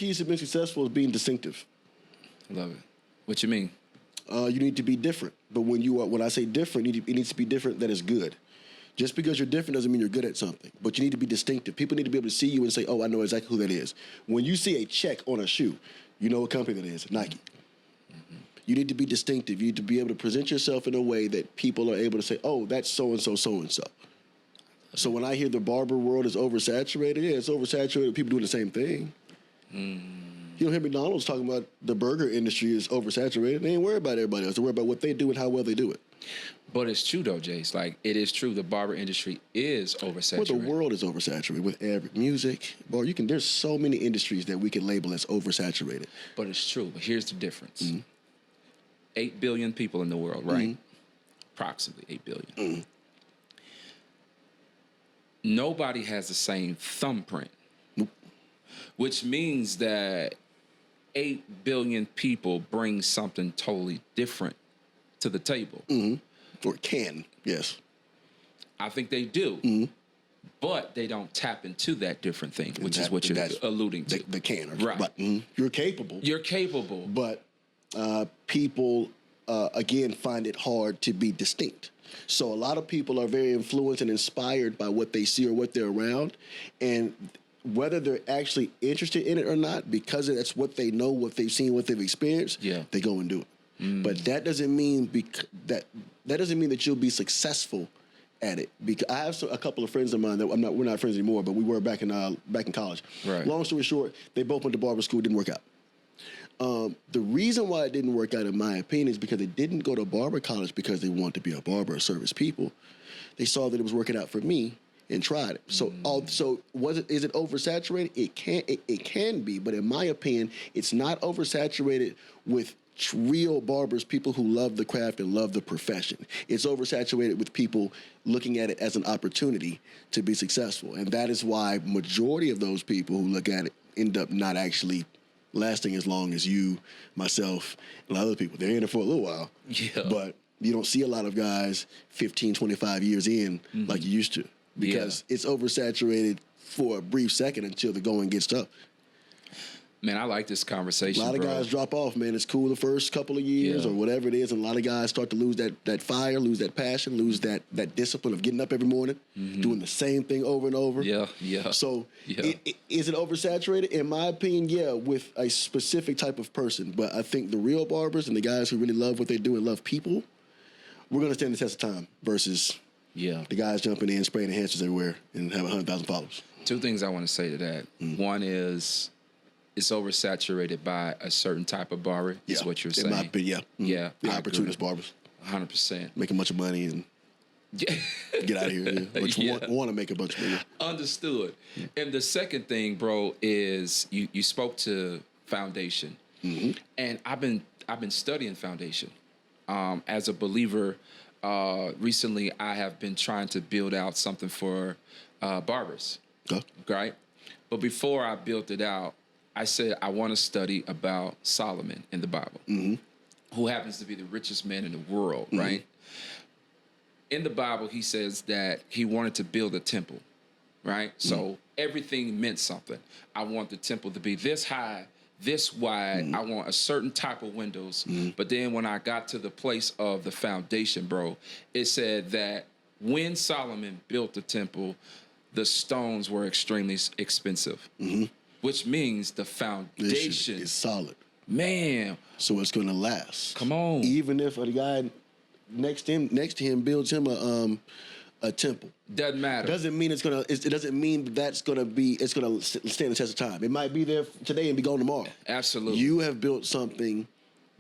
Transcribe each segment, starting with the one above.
keys to being successful is being distinctive. I love it. What you mean? You need to be different. But when I say different, it needs to be different that is good. Just because you're different doesn't mean you're good at something. But you need to be distinctive. People need to be able to see you and say, oh, I know exactly who that is. When you see a check on a shoe, you know what company that is, Nike. Mm-hmm. You need to be distinctive. You need to be able to present yourself in a way that people are able to say, oh, that's so-and-so, so-and-so. So when I hear the barber world is oversaturated, yeah, it's oversaturated with people doing the same thing. You don't hear McDonald's talking about the burger industry is oversaturated. They ain't worried about everybody else. They worry about what they do and how well they do it. But it's true, though, Jhase. Like, it is true. The barber industry is oversaturated. Well, the world is oversaturated with every music. Or there's so many industries that we can label as oversaturated. But it's true. But here's the difference. 8 billion people in the world, right? Approximately 8 billion. Nobody has the same thumbprint. Nope. Which means that 8 billion people bring something totally different to the table. Or can, yes. I think they do. But they don't tap into that different thing, which is what you're alluding to. The can. Right. But, you're capable. You're capable. But people, again, find it hard to be distinct. So a lot of people are very influenced and inspired by what they see or what they're around. And whether they're actually interested in it or not, because that's what they know, what they've seen, what they've experienced, they go and do it. But that doesn't mean that doesn't mean that you'll be successful at it. Because I have a couple of friends of mine that we're not friends anymore, but we were back in college. Right. Long story short, they both went to barber school. It didn't work out. The reason why it didn't work out, in my opinion, is because they didn't go to barber college because they wanted to be a barber or service people. They saw that it was working out for me and tried it. So, is it oversaturated? It can be, but in my opinion, it's not oversaturated with real barbers, people who love the craft and love the profession. It's oversaturated with people looking at it as an opportunity to be successful, and that is why majority of those people who look at it end up not actually lasting as long as you, myself, and other people. They're in it for a little while. Yeah. But you don't see a lot of guys 15, 25 years in like you used to, because it's oversaturated for a brief second until the going gets tough. Man, I like this conversation, A lot of guys drop off, man. It's cool the first couple of years or whatever it is, and a lot of guys start to lose that fire, lose that passion, lose that discipline of getting up every morning, doing the same thing over and over. So is it oversaturated? In my opinion, yeah, with a specific type of person. But I think the real barbers and the guys who really love what they do and love people, we're going to stand the test of time versus the guys jumping in, spraying enhancers everywhere and having 100,000 followers. Two things I want to say to that. One is, it's oversaturated by a certain type of barber, is what you're saying. In my opinion, the opportunist barbers. 100%. Make a bunch of money and get out of here. But want to make a bunch of money. Understood. And the second thing, bro, is you spoke to foundation. And I've been studying foundation. As a believer, recently I have been trying to build out something for barbers. Right? But before I built it out, I said I want to study about Solomon in the Bible, who happens to be the richest man in the world, right? In the Bible, he says that he wanted to build a temple, right? So everything meant something. I want the temple to be this high, this wide. I want a certain type of windows. But then when I got to the place of the foundation, bro, it said that when Solomon built the temple, the stones were extremely expensive. Which means the foundation is solid. Man. So it's going to last. Come on. Even if a guy next to him builds him a temple. Doesn't matter. Doesn't mean it doesn't mean it's going to stand the test of time. It might be there today and be gone tomorrow. Absolutely. You have built something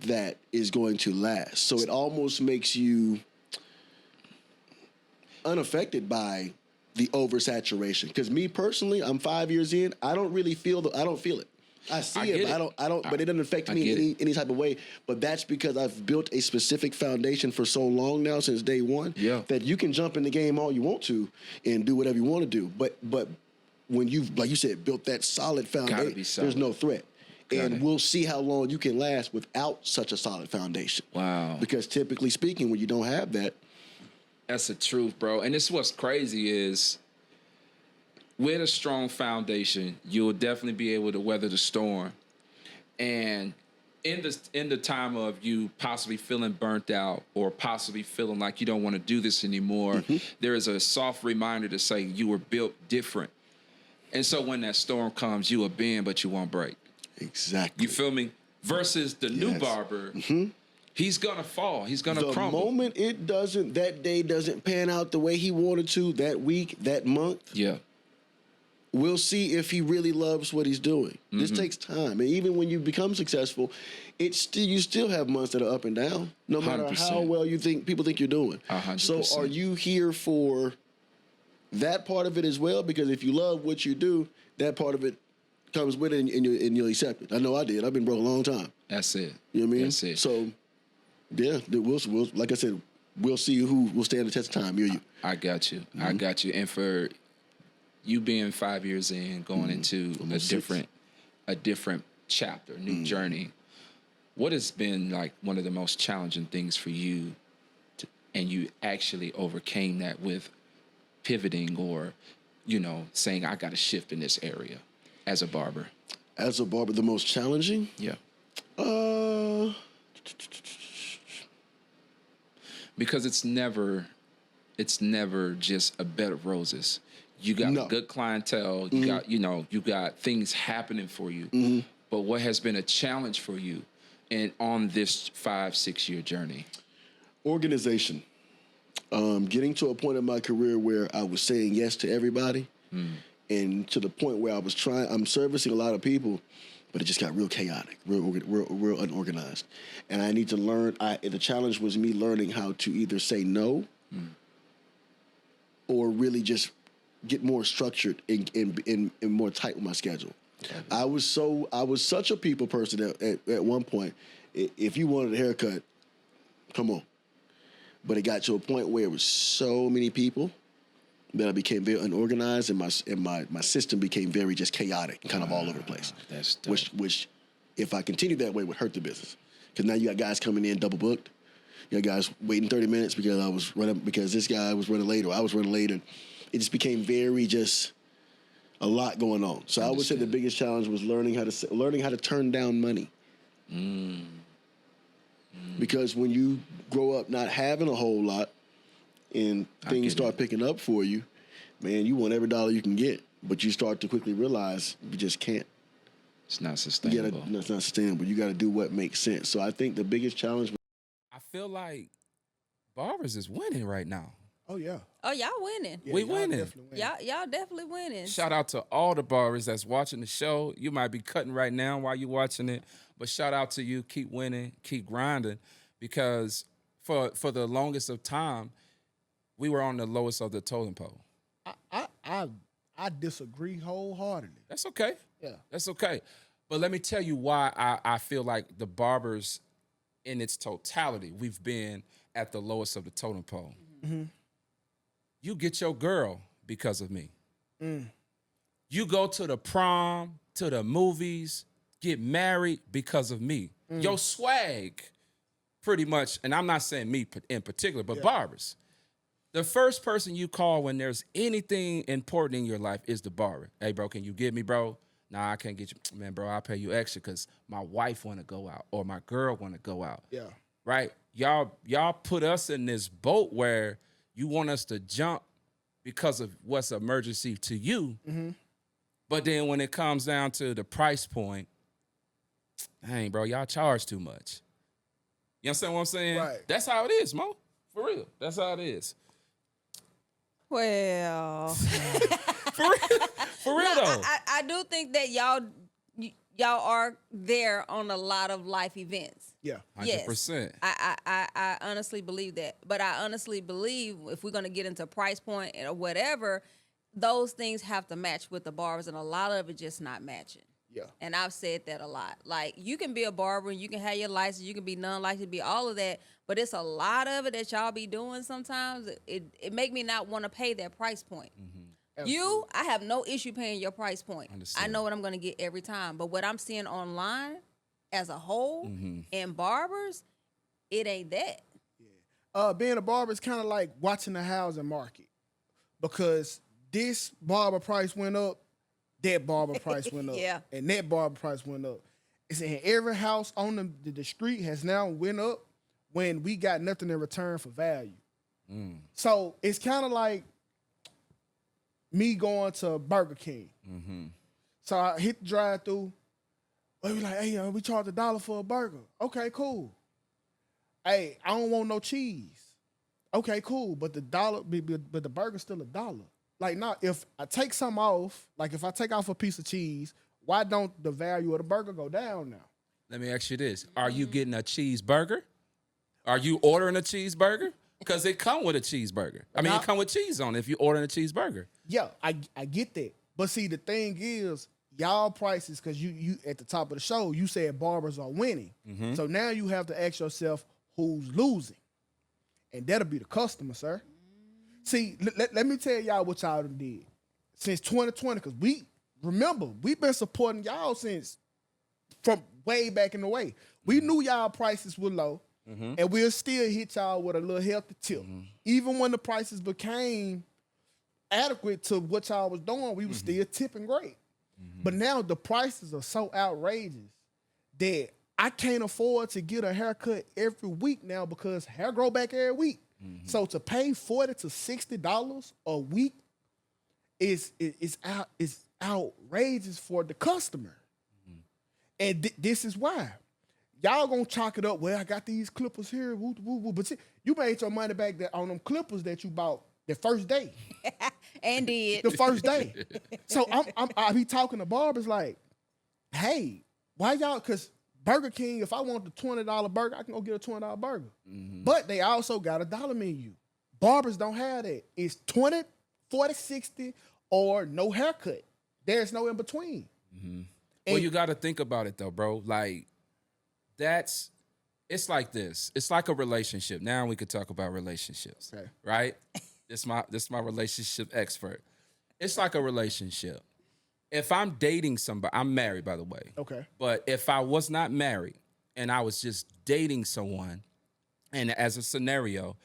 that is going to last. So it almost makes you unaffected by the oversaturation. Because me personally, I'm 5 years in. I don't really feel I don't feel it. I see it, but I don't. But it doesn't affect me in any type of way. But that's because I've built a specific foundation for so long now, since day one. That you can jump in the game all you want to and do whatever you want to do. But when you've, like you said, built that solid foundation, there's no threat. And we'll see how long you can last without such a solid foundation. Wow. Because typically speaking, when you don't have that. That's the truth, bro. And this is what's crazy is with a strong foundation, you'll definitely be able to weather the storm. And in the time of you possibly feeling burnt out or possibly feeling like you don't want to do this anymore, there is a soft reminder to say you were built different. And so when that storm comes, you will bend, but you won't break. Exactly. You feel me? Versus the new barber, he's gonna fall. He's gonna crumble. The moment that day doesn't pan out the way he wanted to, that week, that month. Yeah. We'll see if he really loves what he's doing. This takes time, and even when you become successful, you still have months that are up and down, no matter 100%. how well people think you're doing. 100%. So, are you here for that part of it as well? Because if you love what you do, that part of it comes with it, and you'll accept it. I know I did. I've been broke a long time. That's it. You know what I mean? That's it. So, yeah, we'll like I said, we'll see who will stand the test of time. You. I got you. I got you. And for you being 5 years in, going into a different chapter, new journey, what has been like one of the most challenging things for you, and you actually overcame that with pivoting or, saying I got to shift in this area as a barber? As a barber, the most challenging? Yeah. Because it's never just a bed of roses. You got a good clientele. You got, you got things happening for you. But what has been a challenge for you on this 5-6 year journey? Organization. Getting to a point in my career where I was saying yes to everybody, and to the point where I'm servicing a lot of people, but it just got real chaotic, real unorganized. And I need to learn. The challenge was me learning how to either say no, or really just get more structured and more tight with my schedule. Okay. I was such a people person at one point. If you wanted a haircut, come on. But it got to a point where it was so many people that I became very unorganized, and my system became very just chaotic and kind of all over the place. That's dope. Which, if I continued that way, would hurt the business. Because now you got guys coming in double booked. You got guys waiting 30 minutes because this guy was running late or I was running late, and it just became very just a lot going on. So I would say the biggest challenge was learning how to turn down money. Because when you grow up not having a whole lot and things start picking up for you, man, you want every dollar you can get, but you start to quickly realize you just can't. It's not sustainable. It's not sustainable. You got to do what makes sense. So I think the biggest challenge. I feel like Barbers is winning right now. Oh yeah. Oh, y'all winning. Yeah, we winning. Y'all definitely winning. Shout out to all the barbers that's watching the show. You might be cutting right now while you're watching it, but shout out to you. Keep winning, keep grinding, because for the longest of time, we were on the lowest of the totem pole. I disagree wholeheartedly. That's okay. Yeah. That's okay. But let me tell you why I feel like the barbers in its totality, we've been at the lowest of the totem pole. Mm-hmm. You get your girl because of me. You go to the prom, to the movies, get married because of me. Your swag, pretty much, and I'm not saying me in particular, but barbers. The first person you call when there's anything important in your life is the barber. Hey, bro, can you get me, bro? Nah, I can't get you. Man, bro, I'll pay you extra because my wife want to go out or my girl want to go out. Yeah. Right? Y'all put us in this boat where you want us to jump because of what's emergency to you. But then when it comes down to the price point, dang, bro, y'all charge too much. You understand what I'm saying? Right. That's how it is, Mo. For real. That's how it is. Well, For real though. I do think that y'all are there on a lot of life events. Yeah. 100%. I honestly believe that. But I honestly believe if we're going to get into price point or whatever, those things have to match with the barbers, and a lot of it just not matching. Yeah. And I've said that a lot. Like, you can be a barber and you can have your license, you can be non-licensed, be all of that, but it's a lot of it that y'all be doing sometimes. It make me not want to pay that price point. I have no issue paying your price point. I know what I'm going to get every time. But what I'm seeing online as a whole in barbers, it ain't that. Being a barber is kind of like watching the housing market, because this barber price went up, that barber price went up, Yeah. and that barber price went up. It's in every house on the street has now went up when we got nothing in return for value. So it's kind of like me going to Burger King. So I hit the drive-through. They be like, hey, we charge $1 for a burger. Okay, cool. Hey, I don't want no cheese. Okay, cool. But the burger's still $1. Like, now, if I take some off, like if I take off a piece of cheese, why don't the value of the burger go down now? Let me ask you this. Are you getting a cheeseburger? Are you ordering a cheeseburger? Because it come with a cheeseburger. I mean, it come with cheese on it if you're ordering a cheeseburger. Yeah, I get that. But see, the thing is, y'all prices, because you at the top of the show, you said barbers are winning. So now you have to ask yourself, who's losing? And that'll be the customer, sir. See, let me tell y'all what y'all done did. Since 2020, because we've been supporting y'all from way back in the way. We knew y'all prices were low, and we'll still hit y'all with a little healthy tip. Even when the prices became adequate to what y'all was doing, we was still tipping great. But now the prices are so outrageous that I can't afford to get a haircut every week now because hair grow back every week. So to pay $40 to $60 a week is outrageous for the customer. And this is why. Y'all gonna chalk it up, well, I got these clippers here, woo, woo, woo. But you made your money back on them clippers that you bought the first day. And did. The first day. So I be talking to barbers like, hey, why y'all, because Burger King, if I want the $20 burger, I can go get a $20 burger. But they also got a $1 menu. Barbers don't have that. It's 20, 40, 60, or no haircut. There's no in between. Well, you got to think about it, though, bro. Like, it's like this. It's like a relationship. Now we could talk about relationships, Okay. right? This my relationship expert. It's like a relationship. If I'm dating somebody, I'm married, by the way. Okay. But if I was not married and I was just dating someone, and as a scenario,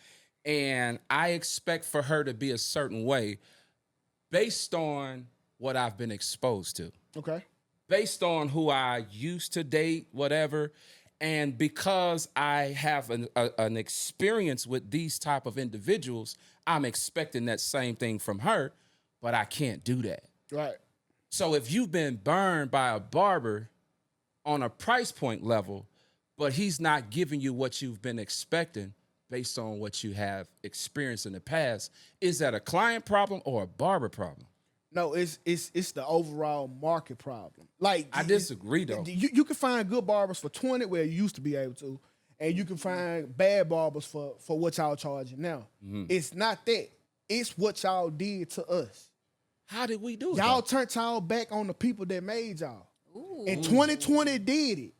and I expect for her to be a certain way based on what I've been exposed to, Okay. based on who I used to date, whatever, and because I have an experience with these type of individuals, I'm expecting that same thing from her, but I can't do that. Right. So if you've been burned by a barber on a price point level, but he's not giving you what you've been expecting based on what you have experienced in the past, is that a client problem or a barber problem? No, it's the overall market problem. Like, I disagree, though. You can find good barbers for 20 where you used to be able to, and you can find bad barbers for what y'all charging now. It's not that. It's what y'all did to us. How did we do it? Y'all turned y'all back on the people that made y'all. And 2020 did it.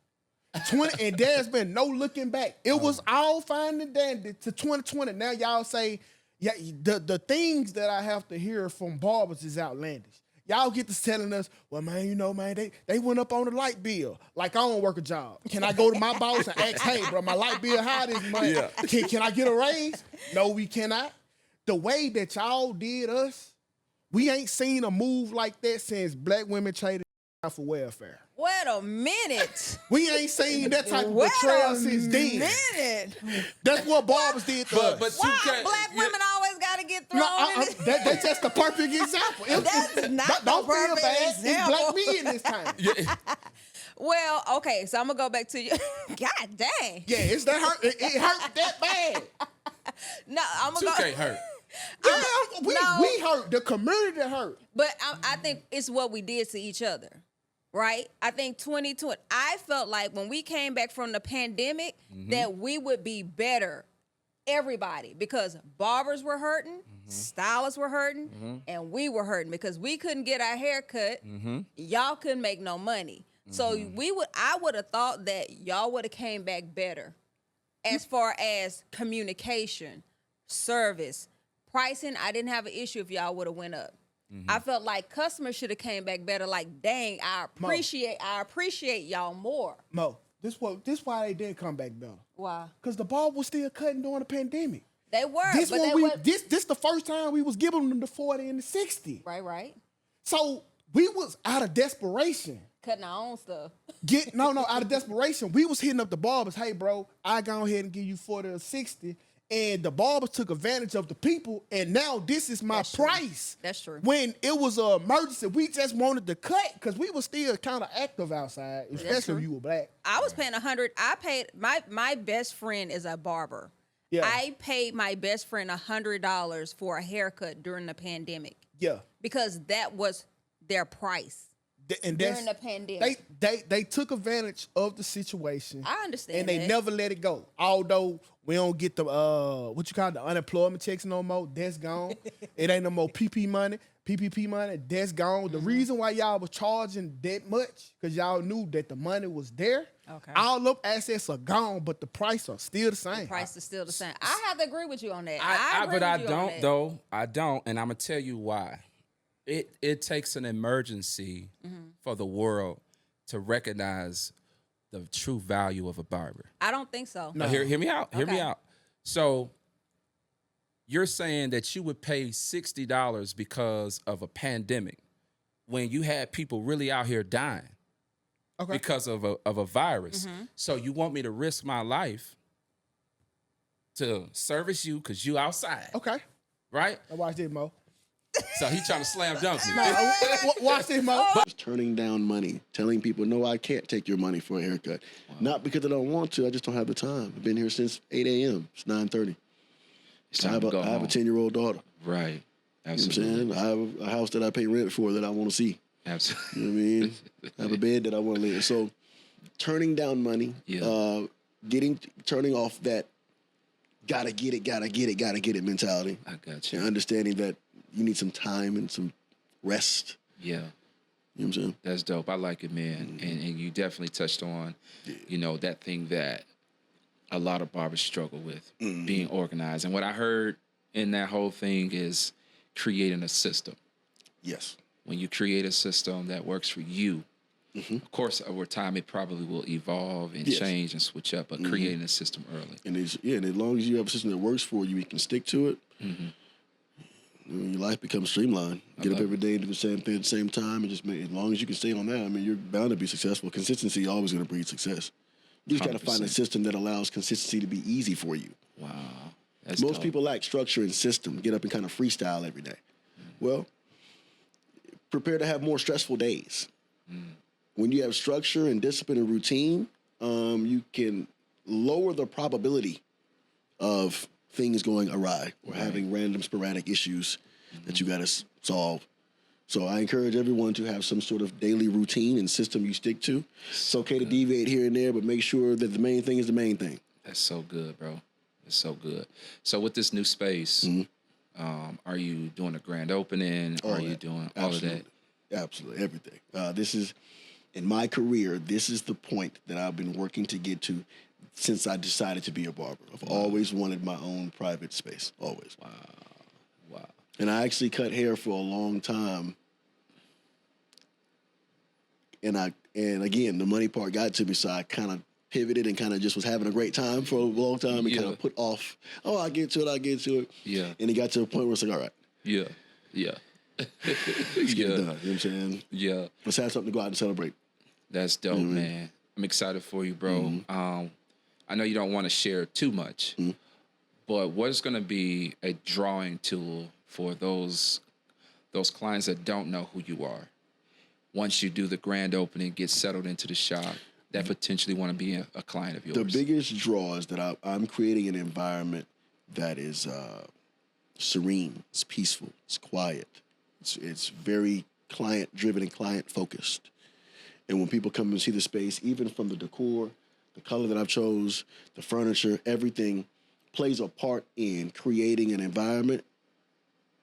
And there's been no looking back. It was all fine and dandy to 2020. Now y'all say, yeah, the things that I have to hear from barbers is outlandish. Y'all get to telling us, well, man, they went up on the light bill. Like I don't work a job. Can I go to my boss and ask, hey, bro, my light bill high this month? Yeah. Can I get a raise? No, we cannot. The way that y'all did us, we ain't seen a move like that since black women traded for welfare. Wait a minute. We ain't seen that type of betrayal since then. That's what barbers did to us. But Why black women always got to get thrown in it? That's just the perfect example. That's not don't the feel perfect bad. example. It's black men this time. Well, okay, so I'm going to go back to you. God dang. Yeah, it's that hurt. It hurt that bad. No, I'm going to go. 2K hurt. Yeah, we hurt. The community hurt. But I think it's what we did to each other, right? I think 2020, I felt like when we came back from the pandemic that we would be better, everybody, because barbers were hurting, stylists were hurting, and we were hurting because we couldn't get our hair cut. Y'all couldn't make no money. So I would have thought that y'all would have came back better as far as communication, service, pricing. I didn't have an issue if y'all would have went up. I felt like customers should have came back better. Like, dang, I appreciate y'all more. Mo, this why they didn't come back better. Why? Because the barber was still cutting during the pandemic. They were. This but one they we were, this the first time we was giving them the 40 and the 60. right. So we was out of desperation. Cutting our own stuff. Out of desperation. We was hitting up the barbers. Hey, bro, I go ahead and give you 40 or 60. And the barbers took advantage of the people, and now this is my price. That's true. When it was an emergency, we just wanted to cut because we were still kind of active outside, especially if you were black. I was paying $100. I paid my best friend is a barber. Yeah. I paid my best friend $100 for a haircut during the pandemic. Yeah. Because that was their price. And during the pandemic. They took advantage of the situation. I understand and they that. never let it go. Although we don't get the the unemployment checks no more. That's gone. It ain't no more PPP money. That's gone. The reason why y'all was charging that much because y'all knew that the money was there. Okay. All of assets are gone, but the price are still the same. The price is still the same. I have to agree with you on that. I don't, and I'm gonna tell you why. It takes an emergency for the world to recognize the true value of a barber. I don't think so. No. Hear me out. Hear me Okay. out. So you're saying that you would pay $60 because of a pandemic when you had people really out here dying because of a virus. So you want me to risk my life to service you because you outside. Okay. Right? I watched it, Mo. So he trying to slam dunk me. Watch this, Mo. Turning down money, telling people, no, I can't take your money for a haircut. Not because I don't want to, I just don't have the time. I've been here since 8 a.m. It's 9:30. I have a 10-year-old daughter. Right. Absolutely. You know what I'm saying? I have a house that I pay rent for that I want to see. Absolutely. You know what I mean? I have a bed that I want to lay in. So turning down money, turning off that gotta get it mentality. I got you. And understanding that you need some time and some rest. Yeah. You know what I'm saying? That's dope. I like it, man. And you definitely touched on, that thing that a lot of barbers struggle with, being organized. And what I heard in that whole thing is creating a system. Yes. When you create a system that works for you, of course, over time, it probably will evolve and change and switch up, but creating a system early. And as long as you have a system that works for you, you can stick to it. Your life becomes streamlined. Get up every day and do the same thing at the same time, and just as long as you can stay on that, I mean, you're bound to be successful. Consistency is always going to breed success. You just got to find a system that allows consistency to be easy for you. Wow. Most people lack structure and system, get up and kind of freestyle every day. Well, prepare to have more stressful days. When you have structure and discipline and routine, you can lower the probability of things going awry or having random sporadic issues that you got to solve. So I encourage everyone to have some sort of daily routine and system you stick to. It's okay to deviate here and there, but make sure that the main thing is the main thing. That's so good, bro. That's so good. So with this new space, are you doing a grand opening? Are you doing all of that? Absolutely, everything. This is, in my career, this is the point that I've been working to get to since I decided to be a barber. I've always wanted my own private space, always. Wow. And I actually cut hair for a long time. And again, the money part got to me, so I kind of pivoted and kind of just was having a great time for a long time and kind of put off, I'll get to it. Yeah. And it got to a point where it's like, all right. Yeah. Let's get it done. You know what I'm saying? Yeah. Let's have something to go out and celebrate. That's dope, man. I'm excited for you, bro. I know you don't want to share too much, but what's going to be a drawing tool for those clients that don't know who you are? Once you do the grand opening, get settled into the shop, that potentially want to be a client of yours. The biggest draw is that I'm creating an environment that is serene, it's peaceful, it's quiet, it's very client-driven and client-focused. And when people come and see the space, even from the decor, the color that I've chose, the furniture, everything plays a part in creating an environment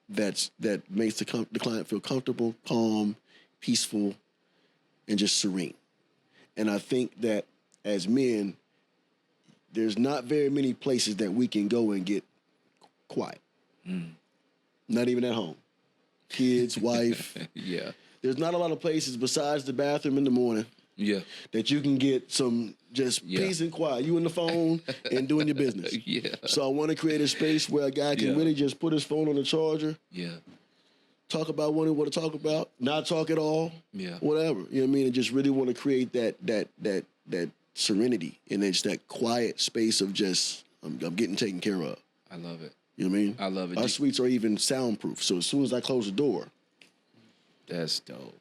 that makes the client feel comfortable, calm, peaceful, and just serene. And I think that as men, there's not very many places that we can go and get quiet. Not even at home. Kids, wife. Yeah. There's not a lot of places besides the bathroom in the morning Yeah. that you can get some just peace and quiet. You on the phone and doing your business. Yeah. So I want to create a space where a guy can really just put his phone on the charger. Yeah. Talk about what he want to talk about, not talk at all. Yeah. Whatever. You know what I mean? And just really want to create that serenity and it's that quiet space of just I'm getting taken care of. I love it. You know what I mean? I love it. Our suites are even soundproof. So as soon as I close the door, that's dope.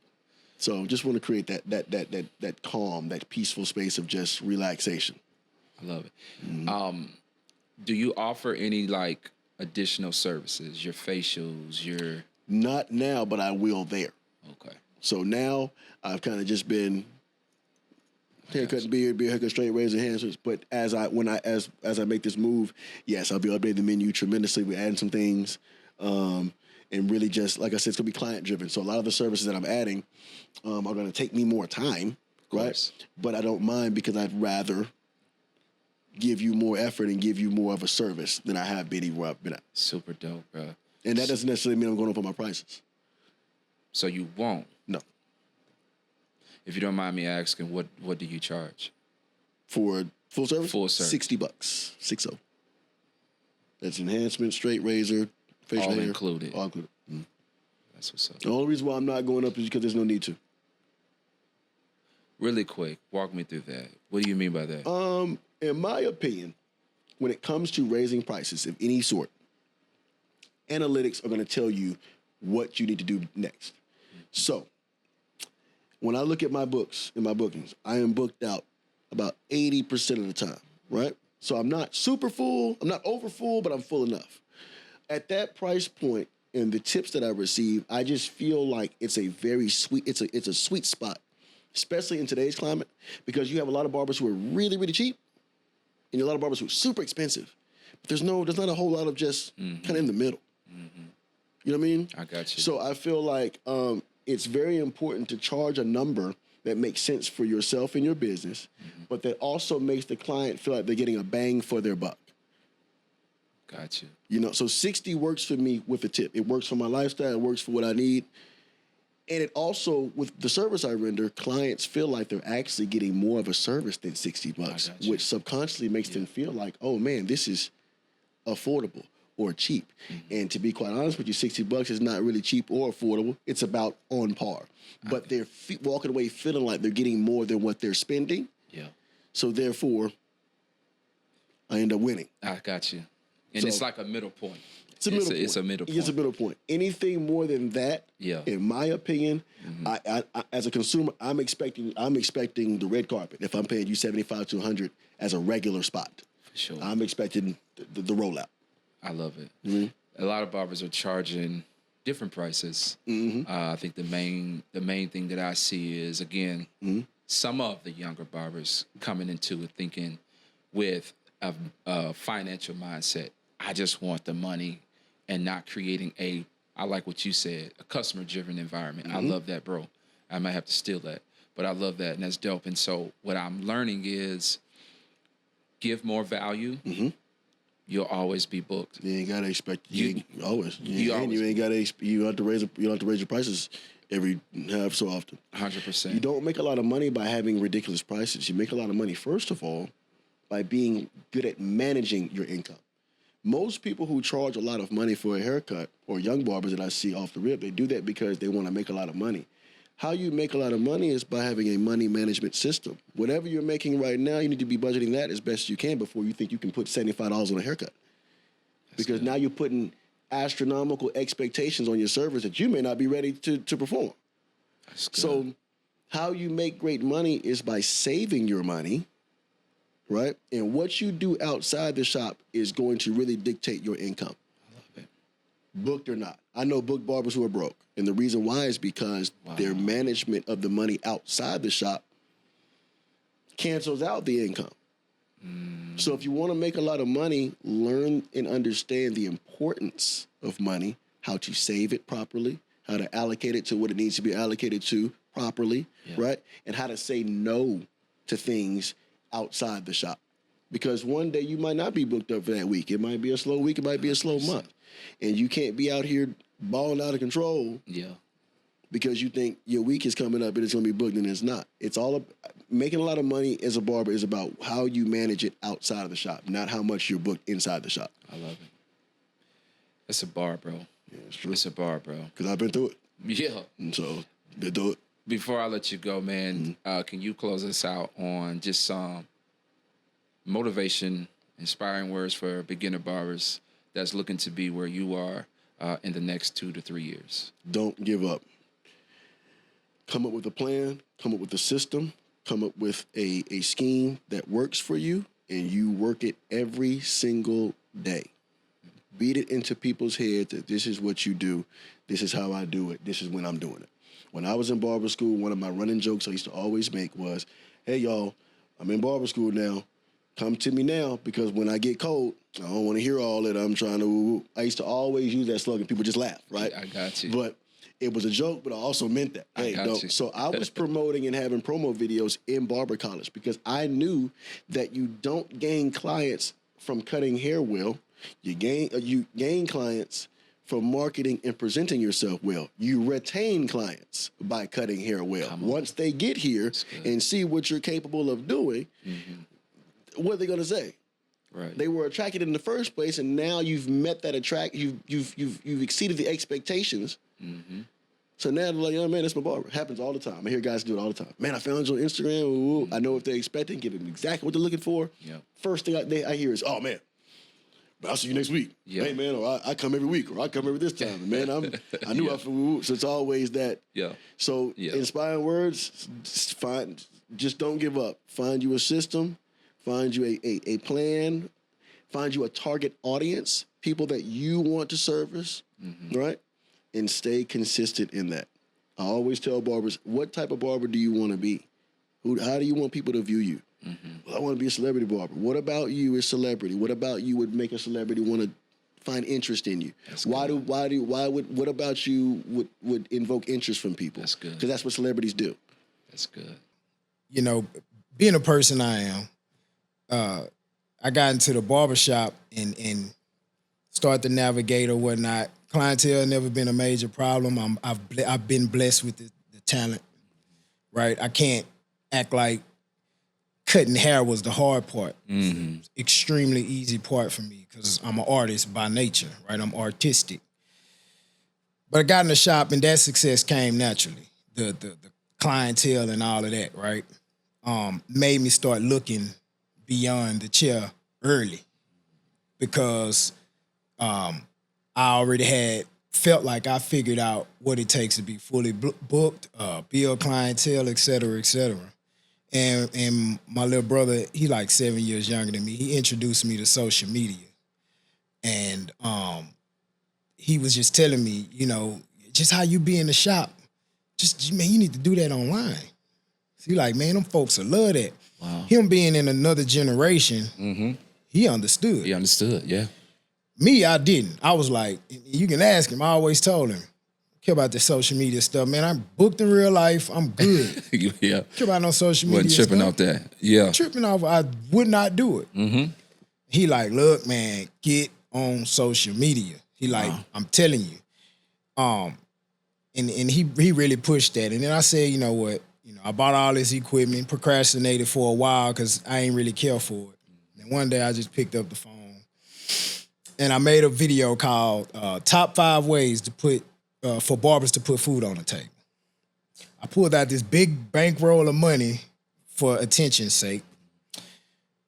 So just want to create that calm, that peaceful space of just relaxation. I love it. Do you offer any like additional services? Your facials, your Not now, but I will there. Okay. So now I've kind of just been haircut and beard, haircut, straight razor, enhancements. But as I make this move, yes, I'll be updating the menu tremendously. We're adding some things. And really just, like I said, it's going to be client-driven. So a lot of the services that I'm adding are going to take me more time, right? But I don't mind because I'd rather give you more effort and give you more of a service than I have been anywhere I've been at. Super dope, bro. And that doesn't necessarily mean I'm going up on my prices. So you won't? No. If you don't mind me asking, what do you charge? For full service? Full service. $60. 60. That's enhancement, straight razor, facial all hair. Included. All included. That's what's up. The only reason why I'm not going up is because there's no need to. Really quick, walk me through that. What do you mean by that? In my opinion, when it comes to raising prices of any sort, analytics are going to tell you what you need to do next. So, when I look at my books and my bookings, I am booked out about 80% of the time, right? So I'm not super full, I'm not over full, but I'm full enough. At that price point and the tips that I receive, I just feel like it's a very sweet, it's a sweet spot, especially in today's climate, because you have a lot of barbers who are really, really cheap, and a lot of barbers who are super expensive. But there's not a whole lot of just kind of in the middle. You know what I mean? I got you. So I feel like it's very important to charge a number that makes sense for yourself and your business, but that also makes the client feel like they're getting a bang for their buck. Got you. You know, so 60 works for me with a tip. It works for my lifestyle. It works for what I need. And it also, with the service I render, clients feel like they're actually getting more of a service than $60, which subconsciously makes them feel like, oh man, this is affordable or cheap. And to be quite honest with you, $60 is not really cheap or affordable. It's about on par. But they're walking away feeling like they're getting more than what they're spending. Yeah. So therefore, I end up winning. I got you. And So- it's like a middle point. It's a middle point. It's a middle point. It's a middle point. Anything more than that, in my opinion, I as a consumer, I'm expecting the red carpet. If I'm paying you $75 to $100 as a regular spot, For sure. I'm expecting the rollout. I love it. A lot of barbers are charging different prices. I think the main thing that I see is, again, some of the younger barbers coming into it thinking with a financial mindset. I just want the money and not creating I like what you said, a customer-driven environment. I love that, bro. I might have to steal that, but I love that, and that's dope. And so what I'm learning is give more value. You'll always be booked. You ain't gotta expect you always. You don't have to raise your prices every half so often. 100%. You don't make a lot of money by having ridiculous prices. You make a lot of money, first of all, by being good at managing your income. Most people who charge a lot of money for a haircut, or young barbers that I see off the rip, they do that because they want to make a lot of money. How you make a lot of money is by having a money management system. Whatever you're making right now, you need to be budgeting that as best you can before you think you can put $75 on a haircut. Because now you're putting astronomical expectations on your service that you may not be ready to perform. That's good. So how you make great money is by saving your money, right? And what you do outside the shop is going to really dictate your income. I love it. Booked or not. I know booked barbers who are broke. And the reason why is because their management of the money outside the shop cancels out the income. So if you want to make a lot of money, learn and understand the importance of money, how to save it properly, how to allocate it to what it needs to be allocated to properly, right? And how to say no to things outside the shop. Because one day you might not be booked up for that week. It might be a slow week. It might be a slow month. And you can't be out here balling out of control because you think your week is coming up and it's going to be booked, and it's not. It's all making a lot of money as a barber is about how you manage it outside of the shop, not how much you're booked inside the shop. I love it. It's a bar, bro. Yeah, it's true. It's a bar, bro. Because I've been through it. Yeah. And so, been through it. Before I let you go, man, can you close us out on just some motivation, inspiring words for beginner barbers that's looking to be where you are in the next 2 to 3 years? Don't give up. Come up with a plan, come up with a system, come up with a scheme that works for you, and you work it every single day. Beat it into people's heads that this is what you do, this is how I do it, this is when I'm doing it. When I was in barber school, one of my running jokes I used to always make was, hey, y'all, I'm in barber school now. Come to me now, because when I get cold, I don't want to hear all that I'm trying to. I used to always use that slogan. People just laugh, right? I got you. But it was a joke, but I also meant that. Hey, got you. So I was promoting and having promo videos in barber college because I knew that you don't gain clients from cutting hair well. You gain clients from marketing and presenting yourself well. You retain clients by cutting hair well. Once they get here and see what you're capable of doing, what are they going to say? Right. They were attracted in the first place, and now you've met that you've exceeded the expectations. So now they're like, oh man, that's my barber. It happens all the time. I hear guys do it all the time. Man, I found you on Instagram. Ooh, I know what they're expecting. Give them exactly what they're looking for. Yep. First thing I hear is, oh man, I'll see you next week. Yep. Hey man, or I come every week, or I come every this time. And man, I knew I flew. So it's always that. Yeah. So inspiring words, just don't give up. Find you a system. Find you a plan. Find you a target audience, people that you want to service, right? And stay consistent in that. I always tell barbers, what type of barber do you want to be? How do you want people to view you? Well, I want to be a celebrity barber. What about you as celebrity? What about you would make a celebrity want to find interest in you? What about you would invoke interest from people? That's good. Because that's what celebrities do. That's good. You know, being a person I am, I got into the barbershop and started to navigate or whatnot. Clientele never been a major problem. I've been blessed with the talent, right? I can't act like cutting hair was the hard part. Extremely easy part for me because I'm an artist by nature, right? I'm artistic. But I got in the shop and that success came naturally. The clientele and all of that, right? Made me start looking beyond the chair early because I already felt like I figured out what it takes to be fully booked, build clientele, et cetera, et cetera. And my little brother, he like 7 years younger than me, he introduced me to social media. And he was just telling me, you know, just how you be in the shop, man, you need to do that online. So he like, man, them folks will love that. Wow. Him being in another generation, he understood. He understood, yeah. Me, I didn't. I was like, you can ask him. I always told him, care about the social media stuff, man. I'm booked in real life. I'm good. Yeah. Care about no social media Wasn't tripping stuff. off that. Yeah. Tripping off, I would not do it. He like, look, man, get on social media. He like, I'm telling you. And he really pushed that. And then I said, you know what? You know, I bought all this equipment, procrastinated for a while because I ain't really care for it. And one day I just picked up the phone and I made a video called Top 5 Ways to Put for Barbers to Put Food on the Table. I pulled out this big bankroll of money for attention's sake.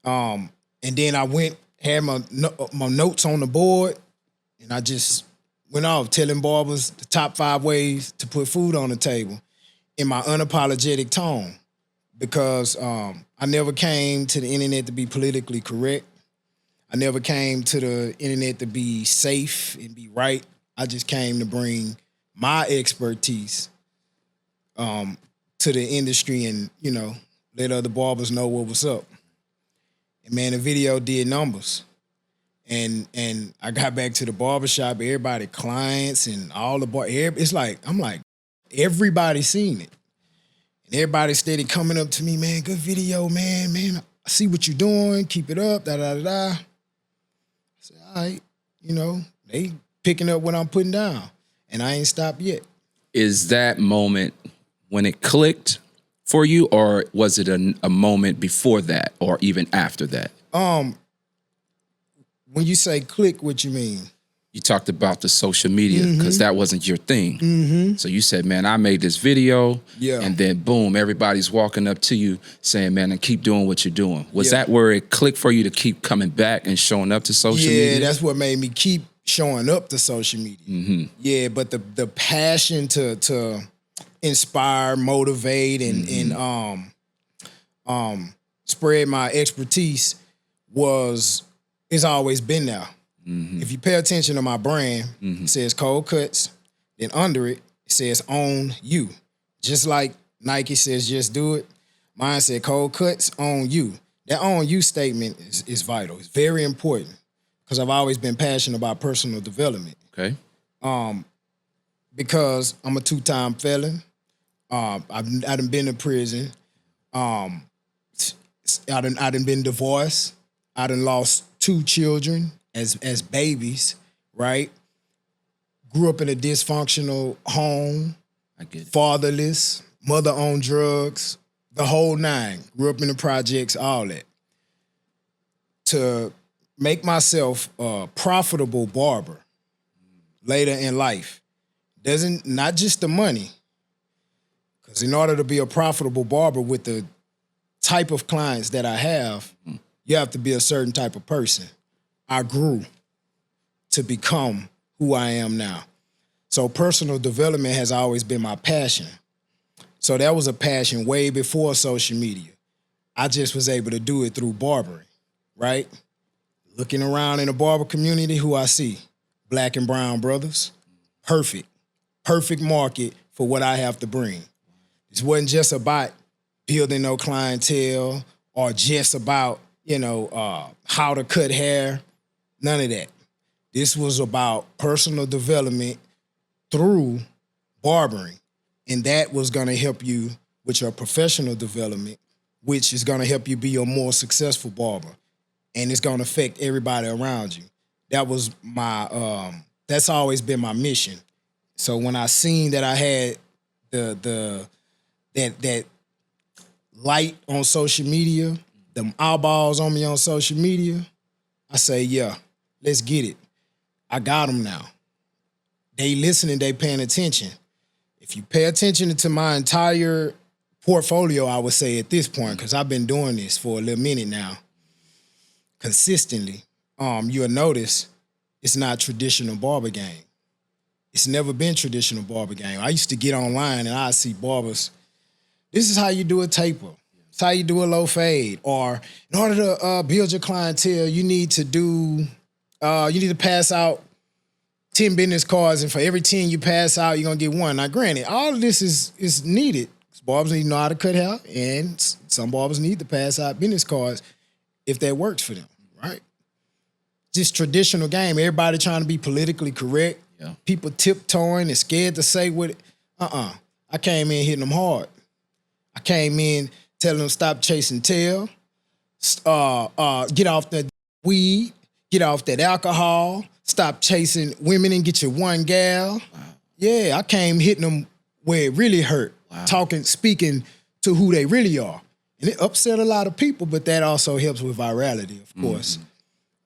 And then I had my notes on the board, and I just went off telling barbers the top 5 ways to put food on the table in my unapologetic tone, because I never came to the internet to be politically correct. I never came to the internet to be safe and be right. I just came to bring my expertise to the industry and, you know, let other barbers know what was up. And man, the video did numbers. And I got back to the barbershop, everybody, clients and all the it's like, I'm like, everybody seen it. And everybody steady coming up to me, man, good video, man, I see what you're doing, keep it up, da-da-da-da. I said, all right, you know, they picking up what I'm putting down. And I ain't stopped yet. is that moment when it clicked for you, or was it a moment before that, or even after that? When you say click, what you mean? You talked about the social media because that wasn't your thing. So you said, man, I made this video, and then boom, everybody's walking up to you saying, man, and keep doing what you're doing. Was that where it clicked for you to keep coming back and showing up to social media? Yeah, that's what made me keep showing up to social media. Yeah, but the passion to inspire, motivate, and spread my expertise it's always been there. If you pay attention to my brand, it says ColeCutz. Then under it says own you. Just like Nike says just do it, mine said ColeCutz, own you. That own you statement is vital. It's very important because I've always been passionate about personal development. Okay. Because I'm a 2-time felon. I done been to prison. I done been divorced. I done lost 2 children as babies, right? Grew up in a dysfunctional home. I get it. Fatherless, mother on drugs, the whole 9. Grew up in the projects, all that. To make myself a profitable barber later in life, not just the money, because in order to be a profitable barber with the type of clients that I have, you have to be a certain type of person. I grew to become who I am now. So personal development has always been my passion. So that was a passion way before social media. I just was able to do it through barbering, right? Looking around in the barber community, who I see? Black and brown brothers. Perfect market for what I have to bring. This wasn't just about building no clientele or just about, how to cut hair. None of that. This was about personal development through barbering. And that was going to help you with your professional development, which is going to help you be a more successful barber. And it's going to affect everybody around you. That was that's always been my mission. So when I seen that I had that light on social media, them eyeballs on me on social media, I say, yeah, let's get it. I got them now. They listening, they paying attention. If you pay attention to my entire portfolio, I would say at this point, because I've been doing this for a little minute now, consistently, you'll notice it's not traditional barber game. It's never been traditional barber game. I used to get online and I see barbers, this is how you do a taper. It's how you do a low fade. Or in order to build your clientele, you need to pass out 10 business cards, and for every 10 you pass out, you're gonna get 1. Now, granted, all of this is needed. Barbers need to know how to cut hair, and some barbers need to pass out business cards if that works for them, right? Just traditional game. Everybody trying to be politically correct. Yeah. People tiptoeing and scared to say what. I came in hitting them hard. I came in telling them stop chasing tail, get off that weed, get off that alcohol, stop chasing women and get your 1 gal. Wow. Yeah, I came hitting them where it really hurt. Wow. Speaking to who they really are. And it upset a lot of people, but that also helps with virality, of course.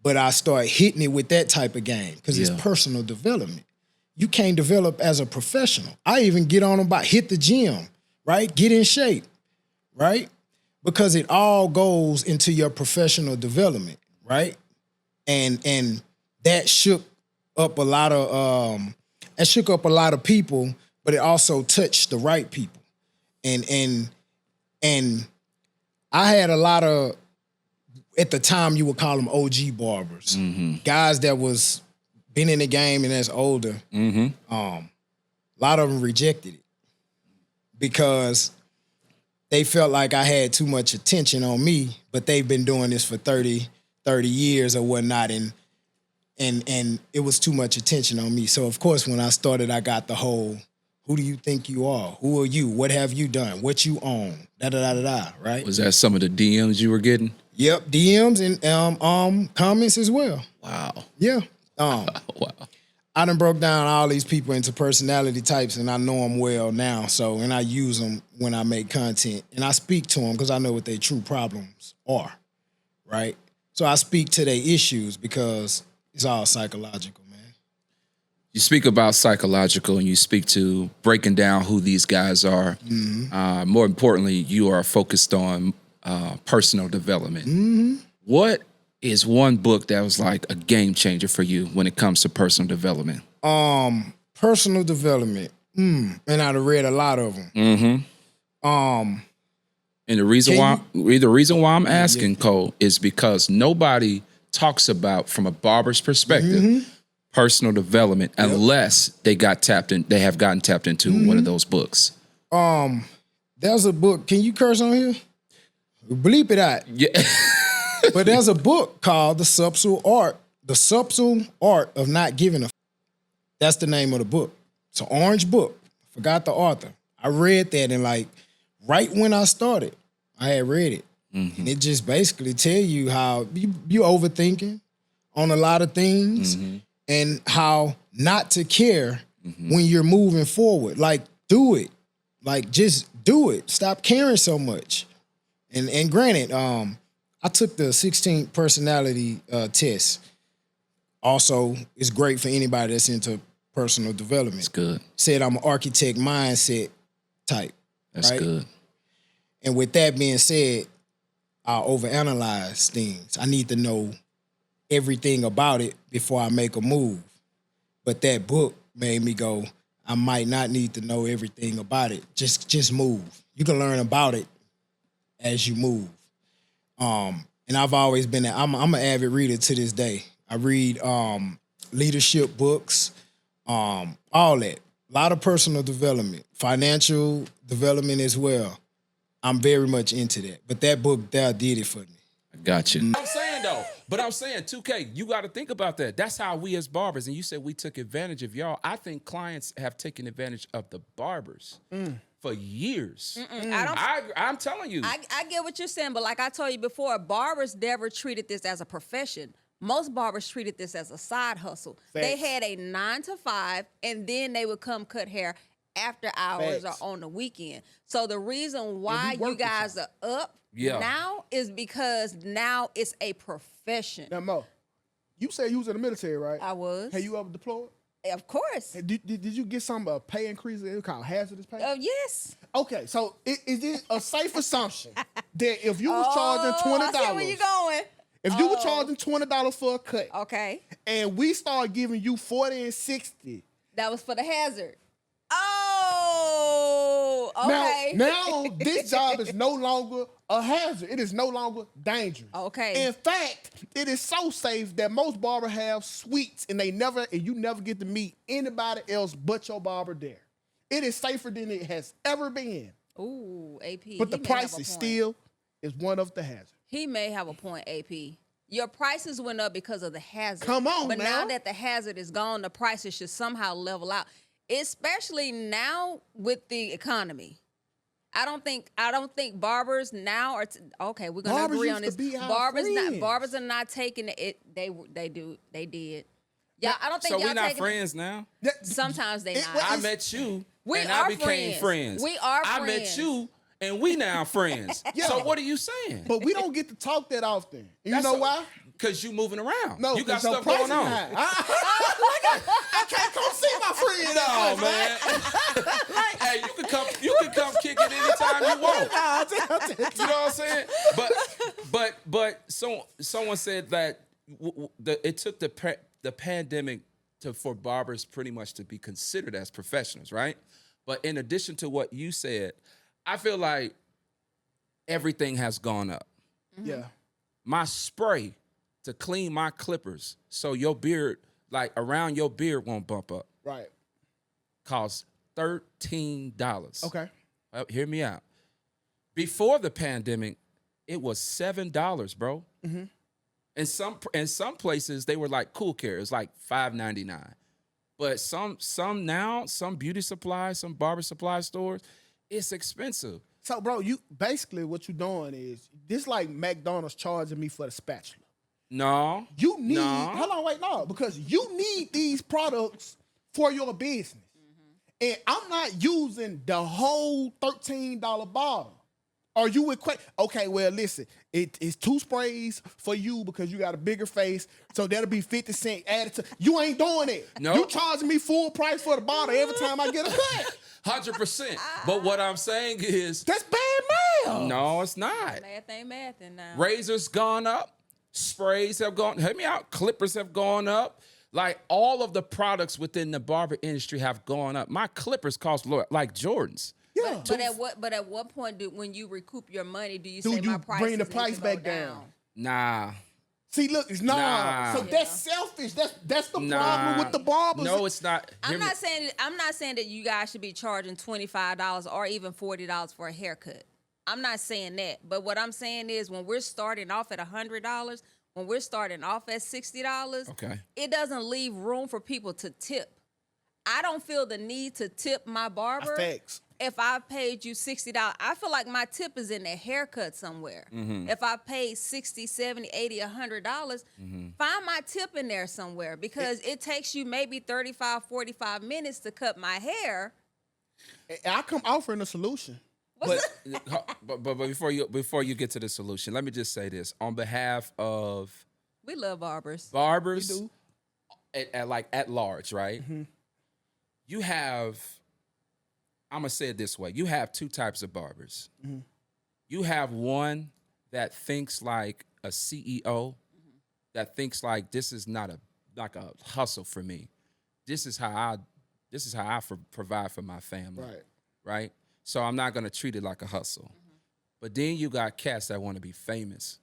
But I start hitting it with that type of game because it's personal development. You can't develop as a professional. I even get on about hit the gym, right? Get in shape, right? Because it all goes into your professional development, right? And that shook up a lot of people, but it also touched the right people. And I had a lot of, at the time you would call them OG barbers, guys that was been in the game and that's older. A lot of them rejected it because they felt like I had too much attention on me, but they've been doing this for 30 years or whatnot, and it was too much attention on me. So of course, when I started, I got the whole, who do you think you are? Who are you? What have you done? What you own? Da-da-da-da-da, right? Was that some of the DMs you were getting? Yep, DMs and comments as well. Wow. Yeah. Wow. I done broke down all these people into personality types, and I know them well now. So, and I use them when I make content, and I speak to them because I know what their true problems are, right? So I speak to their issues because it's all psychological, man. You speak about psychological, and you speak to breaking down who these guys are. More importantly, you are focused on personal development. What is one book that was like a game changer for you when it comes to personal development? Personal development. And I've read a lot of them. And the reason why I'm asking, Cole, is because nobody talks about, from a barber's perspective, personal development unless they have gotten tapped into one of those books. There's a book. Can you curse on here? Bleep it out. Yeah. But there's a book called The Subtle Art of Not Giving a F. That's the name of the book. It's an orange book. Forgot the author. I read that, and like right when I started, I had read it. And it just basically tell you how you overthinking on a lot of things and how not to care when you're moving forward. Like, do it. Like, just do it. Stop caring so much. And granted, I took the 16 personality test. Also, it's great for anybody that's into personal development. It's good. Said I'm an architect mindset type. That's right? good. And with that being said, I overanalyze things. I need to know everything about it before I make a move. But that book made me go, I might not need to know everything about it. Just move. You can learn about it as you move. And I've always been, I'm an avid reader to this day. I read leadership books, all that. A lot of personal development, financial development as well. I'm very much into that. But that book there did it for me. I got you. I'm saying though, but I'm saying 2K, you got to think about that. That's how we as barbers, and you said we took advantage of y'all. I think clients have taken advantage of the barbers for years. I'm telling you. I get what you're saying, but like I told you before, barbers never treated this as a profession. Most barbers treated this as a side hustle. Facts. They had a 9 to 5, and then they would come cut hair after hours Facts. or on the weekend. So the reason why you guys are up now is because now it's a profession. Now, Mo, you said you was in the military, right? I was. Have you ever deployed? Of course. Did you get some pay increase? It was called hazardous pay? Yes. Okay, so is it a safe assumption that if you was charging $20, I see where you going. if you were charging $20 for a cut, Okay. and we start giving you 40 and 60, That was for the hazard. Oh, okay. Now this job is no longer a hazard. It is no longer dangerous. Okay. In fact, it is so safe that most barbers have suites, and you never get to meet anybody else but your barber there. It is safer than it has ever been. Ooh, AP. But the he may have price a is point. still is one of the hazards. He may have a point, AP. Your prices went up because of the hazard. Come on, But now now. that the hazard is gone, the prices should somehow level out. Especially now with the economy. I don't think barbers now are okay. We're gonna Barbers agree on used this. to be our Barbers friends. are not taking it. They did. Yeah, I don't think So y'all we not taking friends now? Sometimes they not. I met you We and are I became friends. We are I met friends. you and we now friends. Yeah. So what are you saying? But we don't get to talk that often. And you know why? Because you moving around. No, you got 'cause your stuff going price on. is high. I can't come see my friend. No, man. Hey, you can come kick it anytime you want. You know what I'm saying? But someone said that it took the pandemic for barbers pretty much to be considered as professionals, right? But in addition to what you said, I feel like everything has gone up. Yeah. My spray to clean my clippers so your beard, like around your beard, won't bump up, Right. costs $13. Okay. Well, hear me out. Before the pandemic, it was $7, bro. Mm-hmm. In some places they were like Cool Care. It's like $5.99. But some beauty supplies, some barber supply stores, it's expensive. So, bro, you basically what you doing is this like McDonald's charging me for the spatula. No. You need, No. hold on, wait, no, because you need these products for your business. And I'm not using the whole $13 bottle. Are you okay, well, listen, it's 2 sprays for you because you got a bigger face, so that'll be 50 cents added to. You ain't doing it. No. You charging me full price for the bottle every time I get a cut. 100%. But what I'm saying is, That's bad math. no, it's not. Math ain't mathing now. Razors gone up. Sprays have gone. Hear me out. Clippers have gone up. Like all of the products within the barber industry have gone up. My clippers cost like Jordans. Yeah. But at what point when you recoup your money, do you Do say you my price bring the need to price go back down? Nah. See, look, it's not. Nah. So that's selfish. That's the Nah. problem with the barbers. No, it's not. I'm not saying that you guys should be charging $25 or even $40 for a haircut. I'm not saying that. But what I'm saying is when we're starting off at $100, when we're starting off at $60, Okay. it doesn't leave room for people to tip. I don't feel the need to tip my barber. Facts. If I paid you $60, I feel like my tip is in the haircut somewhere. If I paid $60, $70, $80, $100, find my tip in there somewhere because it takes you maybe 35, 45 minutes to cut my hair. I come offering a solution. But before you get to the solution, let me just say this on behalf of We love barbers. barbers, We do. at large, right? You have. I'm gonna say it this way: you have 2 types of barbers. You have one that thinks like a CEO, that thinks like this is not a hustle for me. This is how I provide for my family. Right. So I'm not gonna treat it like a hustle. But then you got cats that want to be famous,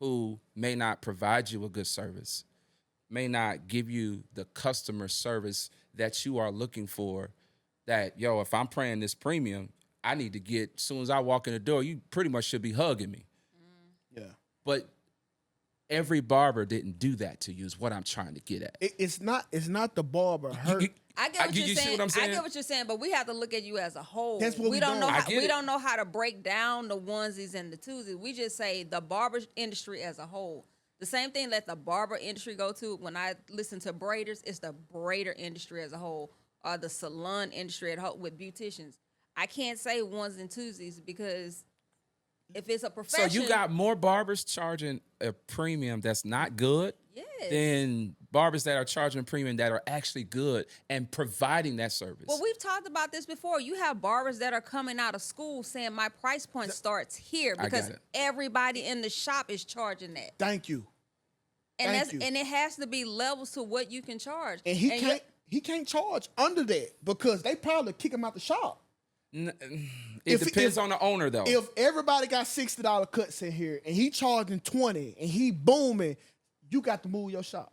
who may not provide you a good service, may not give you the customer service that you are looking for. That, if I'm paying this premium, I need to get, as soon as I walk in the door, you pretty much should be hugging me. Yeah. But every barber didn't do that to you is what I'm trying to get at. It's not the barber hurt. I get what you're you saying. see what I'm saying? I get what you're saying, but we have to look at you as a whole. That's what we don't don't. know. I get We it. don't know how to break down the onesies and the twosies. We just say the barber industry as a whole. The same thing that the barber industry go to. When I listen to braiders, it's the braider industry as a whole, or the salon industry at whole with beauticians. I can't say ones and twosies because if it's a So profession, you got more barbers charging a premium that's not good yes. than barbers that are charging a premium that are actually good and providing that service. Well, we've talked about this before. You have barbers that are coming out of school saying my price point starts here I because got it. everybody in the shop is charging that. Thank you. And Thank you. and it has to be levels to what you can charge. And he can't charge under that because they probably kick him out the shop. It If- depends if- on the owner, though. If everybody got $60 cuts in here and he charging 20 and he booming, you got to move your shop.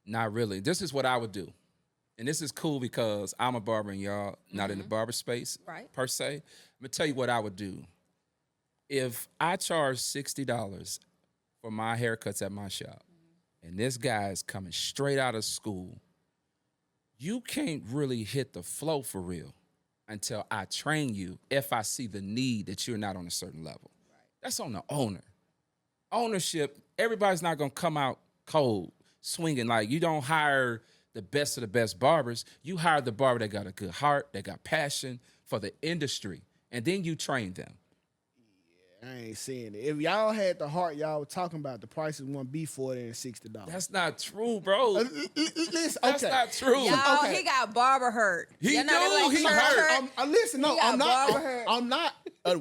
Not really. This is what I would do. And this is cool because I'm a barber and y'all not in the barber space Right. per se. I'm going to tell you what I would do. If I charge $60 for my haircuts at my shop and this guy is coming straight out of school, you can't really hit the flow for real until I train you if I see the need that you're not on a certain level. That's on the owner. Ownership, everybody's not going to come out cold, swinging. Like, you don't hire the best of the best barbers. You hire the barber that got a good heart, that got passion for the industry, and then you train them. I ain't saying it. If y'all had the heart y'all were talking about, the prices wouldn't be $40 and $60. That's not true, bro. Listen, That's okay. not true. Y'all, Okay. he got barber hurt. He You know, do, they he like hurt. shirt Listen, no, He got I'm not. barber hurt. I'm not.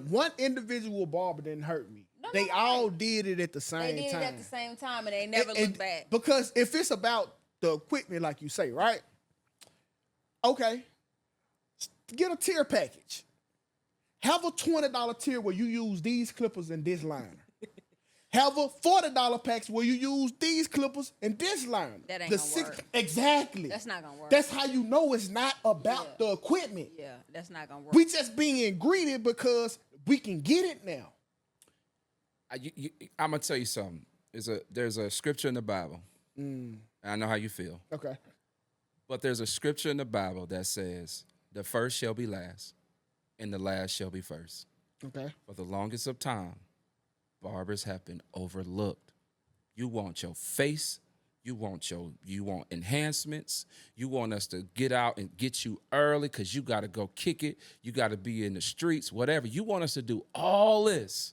One individual barber didn't hurt me. They all did it at the same They did time. it at the same time and they never looked back. Because if it's about the equipment, like you say, right? Okay, get a tier package. Have a $20 tier where you use these clippers and this liner. Have a $40 package where you use these clippers and this liner. That ain't gonna work. Exactly. That's not gonna work. That's how you know it's not about the equipment. Yeah, that's not gonna work. We just being greedy because we can get it now. I'm going to tell you something. There's a scripture in the Bible. And I know how you feel. Okay. But there's a scripture in the Bible that says, the first shall be last, and the last shall be first. Okay. For the longest of time, barbers have been overlooked. You want your face. You want enhancements. You want us to get out and get you early because you got to go kick it. You got to be in the streets, whatever. You want us to do all this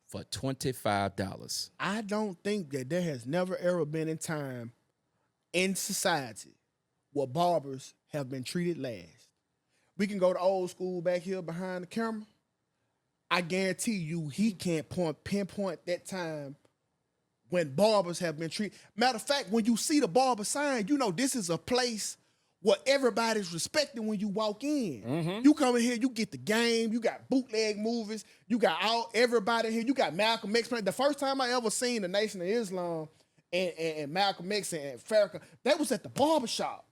for $25. I don't think that there has never ever been a time in society where barbers have been treated last. We can go to old school back here behind the camera. I guarantee you he can't pinpoint that time when barbers have been treated. Matter of fact, when you see the barber sign, you know this is a place where everybody's respected when you walk in. You come in here, you get the game, you got bootleg movies, you got everybody here, you got Malcolm X. The first time I ever seen the Nation of Islam and Malcolm X and Farrakhan, that was at the barbershop.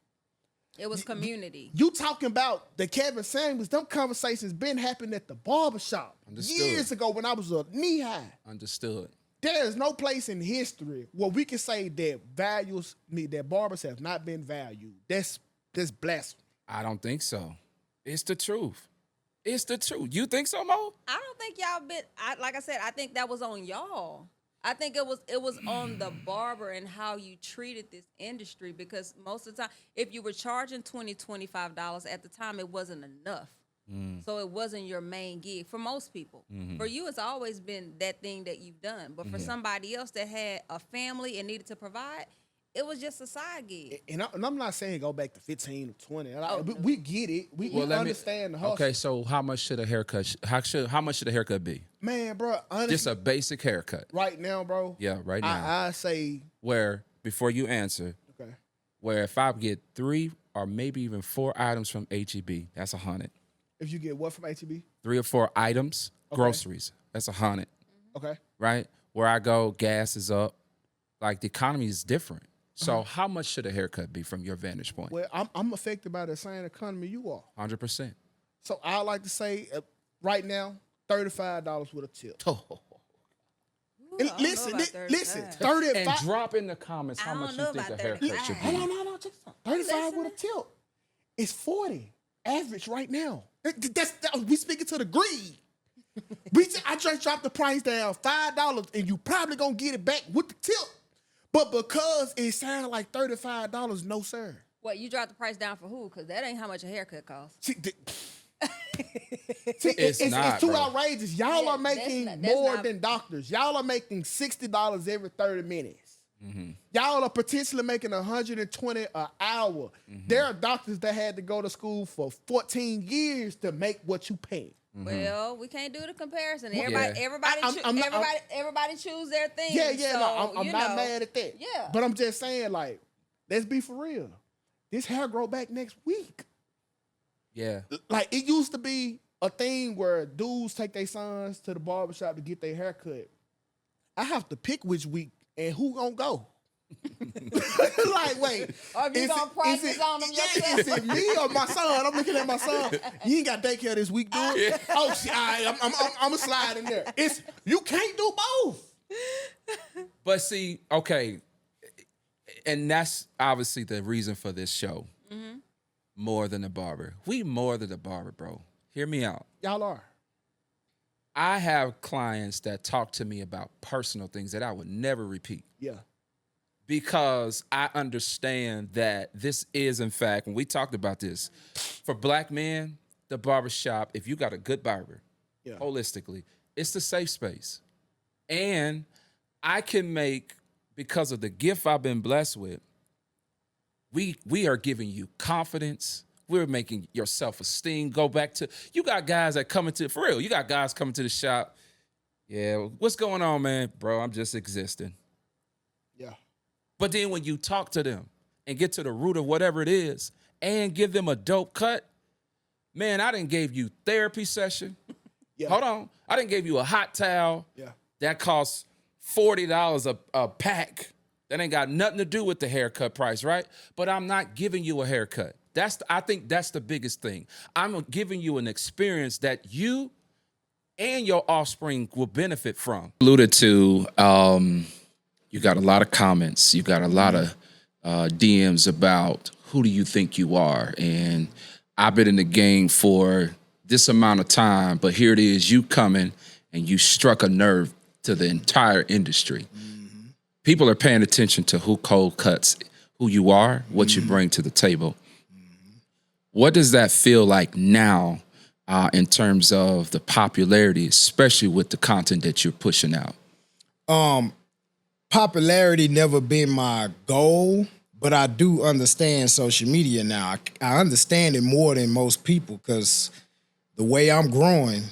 It was community. You talking about the Kevin Samuels, them conversations been happening at the barbershop years ago when I was a knee high. Understood. There is no place in history where we can say that that barbers have not been valued. That's blasphemy. I don't think so. It's the truth. It's the truth. You think so, Mo? I don't think y'all been. Like I said, I think that was on y'all. I think it was on the barber and how you treated this industry, because most of the time, if you were charging $25 at the time, it wasn't enough. So it wasn't your main gig for most people. For you, it's always been that thing that you've done. But for somebody else that had a family and needed to provide, it was just a side gig. And I'm not saying go back to 15 or 20. We get it. We understand the hustle. Okay, so how much should a haircut? How much should a haircut be? Man, bro, honestly, Just a basic haircut. right now, bro. Yeah, right now. I say, Where before you answer, okay, where if I get 3 or maybe even 4 items from HEB, that's $100. if you get what from HEB? 3 or 4 items, groceries, that's $100. Okay. Right? Where I go, gas is up. Like the economy is different. So how much should a haircut be from your vantage point? Well, I'm affected by the same economy you are. 100%. So I like to say right now, $35 with a tip. Ooh, I don't know Listen, about 35. listen, 35. And drop in the comments how I much don't you know think a about haircut 35. should Hold be. on, no, check this out. 35 with a tip. It's 40 average right now. We speaking to the greed. I just dropped the price down $5, and you probably gonna get it back with the tip. But because it sounded like $35, no sir. What, you dropped the price down for who? Because that ain't how much a haircut costs. See, It's not, it's too bro. outrageous. Y'all Yeah, are making that's more not- than doctors. Y'all are making $60 every 30 minutes. Mm-hmm. Y'all are potentially making $120 an hour. Mm-hmm. There are doctors that had to go to school for 14 years to make what you pay. Well, we can't do the comparison. Yeah. Everybody choose their thing. Yeah, so, no, I'm not mad at that. Yeah. But I'm just saying, like, let's be for real. This hair grow back next week. Yeah. Like, it used to be a thing where dudes take their sons to the barbershop to get their hair cut. I have to pick which week and who gonna go. Like, wait. Or if you gonna practice on them yourself. Is it me or my son? I'm looking at my son. You ain't got daycare this week, dude. Oh, shit, I'm a slide in there. You can't do both. But see, okay, and that's obviously the reason for this show. More than a barber. We more than a barber, bro. Hear me out. Y'all are. I have clients that talk to me about personal things that I would never repeat. Yeah. Because I understand that this is, in fact, when we talked about this, for black men, the barbershop, if you got a good barber, holistically, it's the safe space. And I can make, because of the gift I've been blessed with, we are giving you confidence. We're making your self-esteem go back to, you got guys that come into, for real, you got guys coming to the shop. Yeah, what's going on, man? Bro, I'm just existing. Yeah. But then when you talk to them and get to the root of whatever it is and give them a dope cut, man, I done gave you therapy session. Yeah. Hold on. I done gave you a hot towel. Yeah. That costs $40 a pack. That ain't got nothing to do with the haircut price, right? But I'm not giving you a haircut. I think that's the biggest thing. I'm giving you an experience that you and your offspring will benefit from. Alluded to, you got a lot of comments. You got a lot of DMs about who do you think you are? And I've been in the game for this amount of time, but here it is, you coming and you struck a nerve to the entire industry. people are paying attention to who ColeCutz, who you are, what you bring to the table. What does that feel like now in terms of the popularity, especially with the content that you're pushing out? Popularity never been my goal, but I do understand social media now. I understand it more than most people because the way I'm growing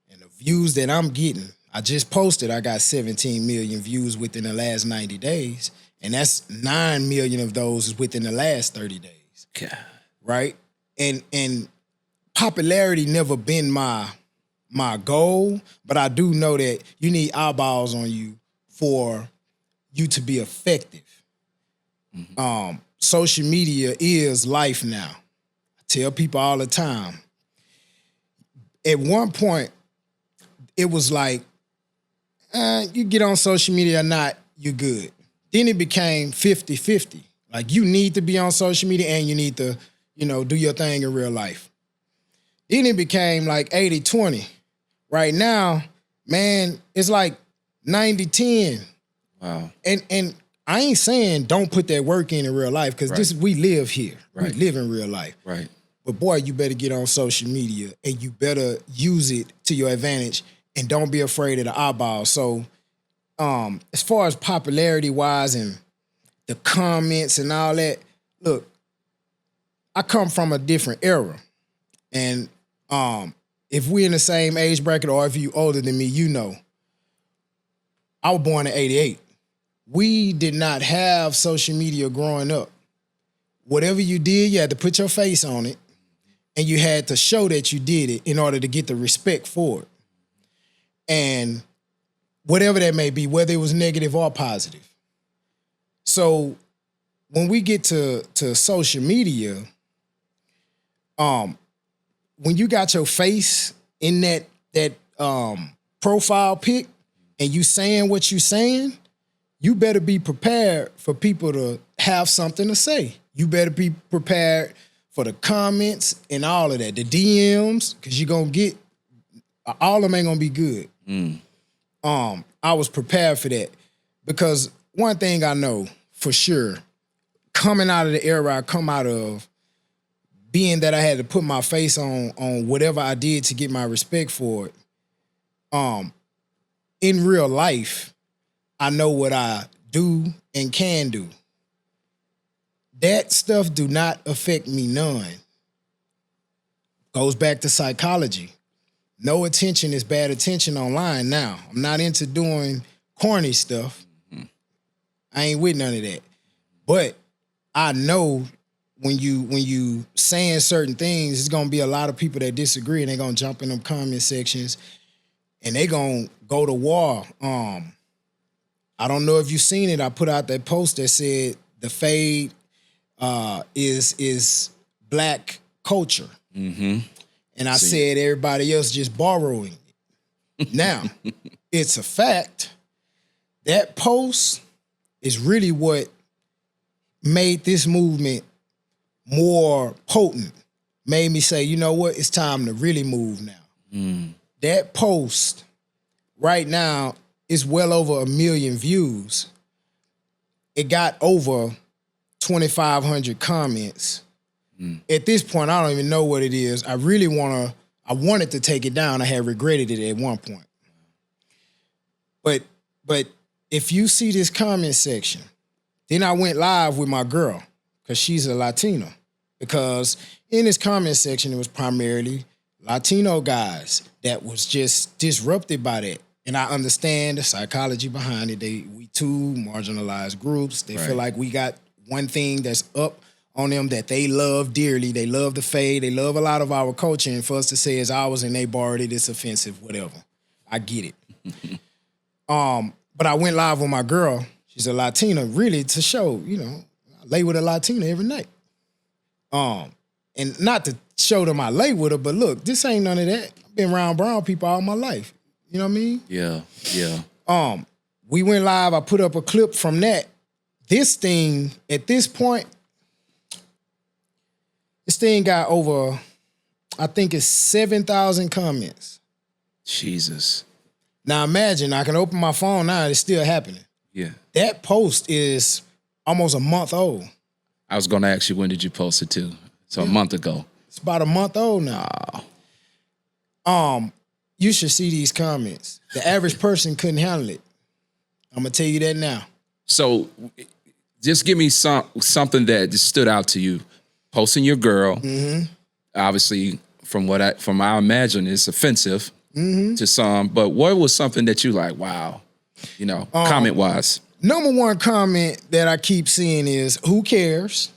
and the views that I'm getting, I just posted I got 17 million views within the last 90 days, and that's 9 million of those is within the last 30 days. God. Right? And popularity never been my goal, but I do know that you need eyeballs on you for you to be effective. Social media is life now. I tell people all the time. At one point, it was like, you get on social media or not, you're good. Then it became 50-50. Like you need to be on social media and you need to, do your thing in real life. Then it became like 80-20. Right now, man, it's like 90-10. Wow. And I ain't saying don't put that work in real life because we live here. Right. We live in real life. Right. But boy, you better get on social media and you better use it to your advantage and don't be afraid of the eyeballs. So as far as popularity wise and the comments and all that, look, I come from a different era. And if we're in the same age bracket or if you older than me, I was born in 88. We did not have social media growing up. Whatever you did, you had to put your face on it and you had to show that you did it in order to get the respect for it. And whatever that may be, whether it was negative or positive. So when we get to social media, when you got your face in that profile pic and you saying what you saying, you better be prepared for people to have something to say. You better be prepared for the comments and all of that, the DMs, because you're going to get, all of them ain't going to be good. I was prepared for that because one thing I know for sure, coming out of the era I come out of, being that I had to put my face on whatever I did to get my respect for it, in real life, I know what I do and can do. That stuff do not affect me none. Goes back to psychology. No attention is bad attention online now. I'm not into doing corny stuff. I ain't with none of that. But I know when you saying certain things, there's gonna be a lot of people that disagree and they're gonna jump in them comment sections and they gonna go to war. I don't know if you've seen it. I put out that post that said the fade is black culture. And I said everybody else just borrowing it. Now, it's a fact. That post is really what made this movement more potent. Made me say, you know what? It's time to really move now. That post right now is well over 1 million views. It got over 2,500 comments. At this point, I don't even know what it is. I wanted to take it down. I had regretted it at one point. But if you see this comment section, then I went live with my girl because she's a Latina. Because in this comment section, it was primarily Latino guys that was just disrupted by that. And I understand the psychology behind it. We two marginalized groups. They feel like we got one thing that's up on them that they love dearly. They love the fade. They love a lot of our culture. And for us to say it's ours and they borrowed it, it's offensive, whatever. I get it. But I went live with my girl. She's a Latina, really to show, I lay with a Latina every night. And not to show them I lay with her, but look, this ain't none of that. I've been around brown people all my life. You know what I mean? Yeah. We went live. I put up a clip from that. This thing, at this point, this thing got over, I think it's 7,000 comments. Jesus. Now imagine, I can open my phone now, it's still happening. Yeah. That post is almost a month old. I was going to ask you, when did you post it to? So a month ago. It's about a month old now. You should see these comments. The average person couldn't handle it. I'm gonna tell you that now. So just give me something that just stood out to you. Posting your girl, obviously, from what I imagine, is offensive to some. But what was something that you like? Wow, comment wise. Number one comment that I keep seeing is, who cares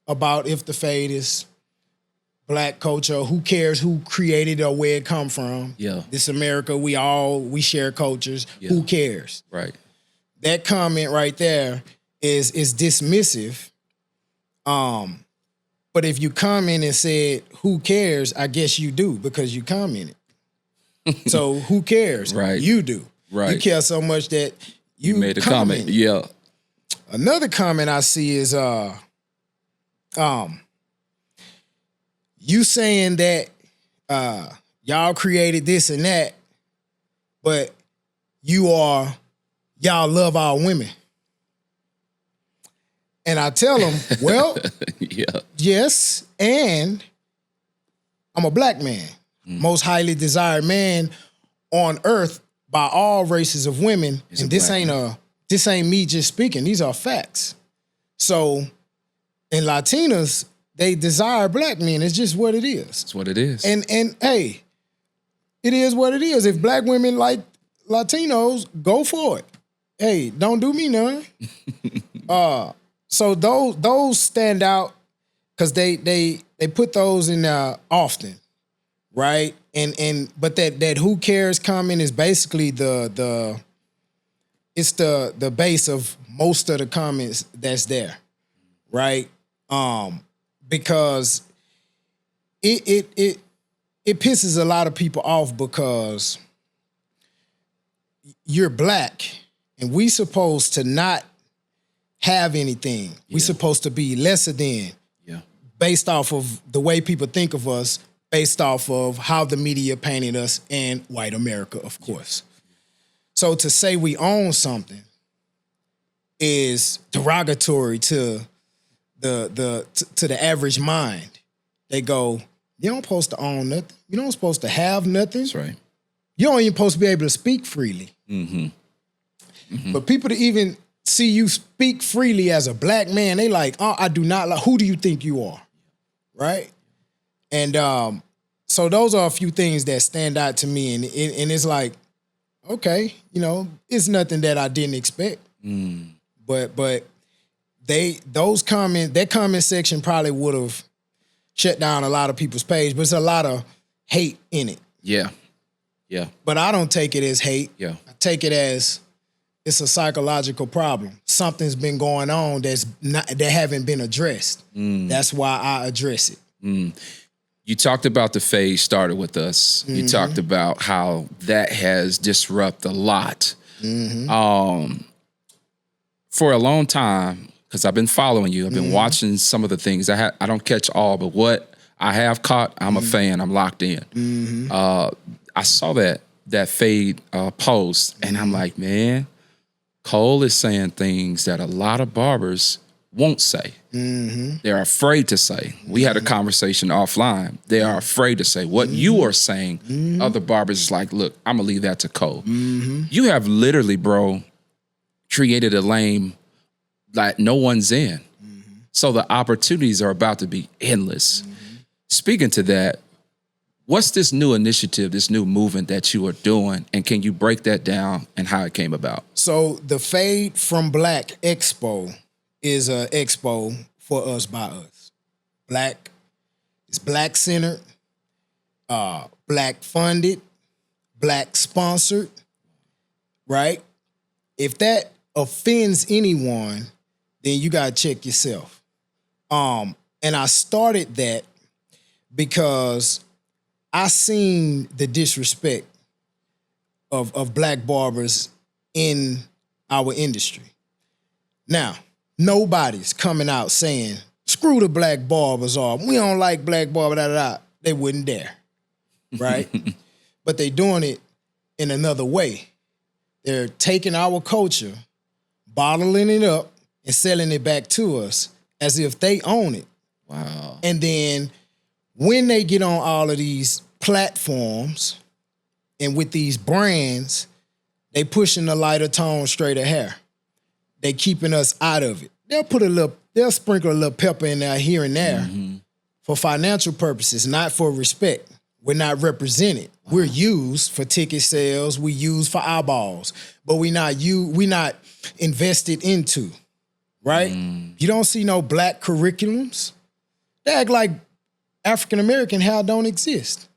about if the fade is Black culture? Who cares who created it or where it come from? Yeah. This America, we share cultures. Yeah. Who cares? Right. That comment right there is dismissive. But if you comment and said, who cares? I guess you do, because you commented. So who cares? Right. You do. Right. You care so much that you made a comment. Yeah. Another comment I see is you saying that y'all created this and that, but y'all love our women. And I tell them, well, Yeah. yes, and I'm a Black man, most highly desired man on earth by all races of women. He's and a this Black ain't me just speaking. These are facts. So, in Latinas, they desire Black men. It's just what it is. That's what it is. And hey, it is what it is. If Black women like Latinos, go for it. Hey, don't do me none. So those stand out because they put those in often, right? But that who cares comment is basically the base of most of the comments that's there, right? Because it pisses a lot of people off because you're Black and we supposed to not have anything. We supposed to be lesser than, based off of the way people think of us, based off of how the media painted us and white America, of course. So to say we own something is derogatory to the average mind. They go, you don't supposed to own nothing. You don't supposed to have nothing. That's right. You don't even supposed to be able to speak freely. But people to even see you speak freely as a Black man, they like, oh, I do not like, who do you think you are? Right? And so those are a few things that stand out to me. And it's like, okay, it's nothing that I didn't expect. But that comment section probably would have shut down a lot of people's page, but it's a lot of hate in it. Yeah. Yeah. But I don't take it as hate. Yeah. I take it as it's a psychological problem. Something's been going on that haven't been addressed. That's why I address it. You talked about the phase started with us. You talked about how that has disrupted a lot. For a long time, because I've been following you, I've been watching some of the things. I don't catch all, but what I have caught, I'm a fan. I'm locked in. I saw that fade post, and I'm like, man, Cole is saying things that a lot of barbers won't say. They're afraid to say. We had a conversation offline. They are afraid to say. What you are saying, other barbers is like, look, I'm going to leave that to Cole. You have literally, bro, created a lane that no one's in. So the opportunities are about to be endless. Speaking to that, what's this new initiative, this new movement that you are doing, and can you break that down and how it came about? So the Fade from Black Expo is an expo for us by us. Black, it's Black centered, Black funded, Black sponsored, right? If that offends anyone, then you gotta check yourself. And I started that because I seen the disrespect of Black barbers in our industry. Now, nobody's coming out saying, screw the Black barbers, or we don't like Black barbers, da-da-da. They wouldn't dare, right? But they doing it in another way. They're taking our culture, bottling it up, and selling it back to us as if they own it. Wow. And then when they get on all of these platforms and with these brands, they pushing the lighter tone, straighter hair. They keeping us out of it. They'll sprinkle a little pepper in there here and there for financial purposes, not for respect. We're not represented. Wow. We're used for ticket sales. We used for eyeballs, but we not invested into, right? You don't see no black curriculums. They act like African-American hair don't exist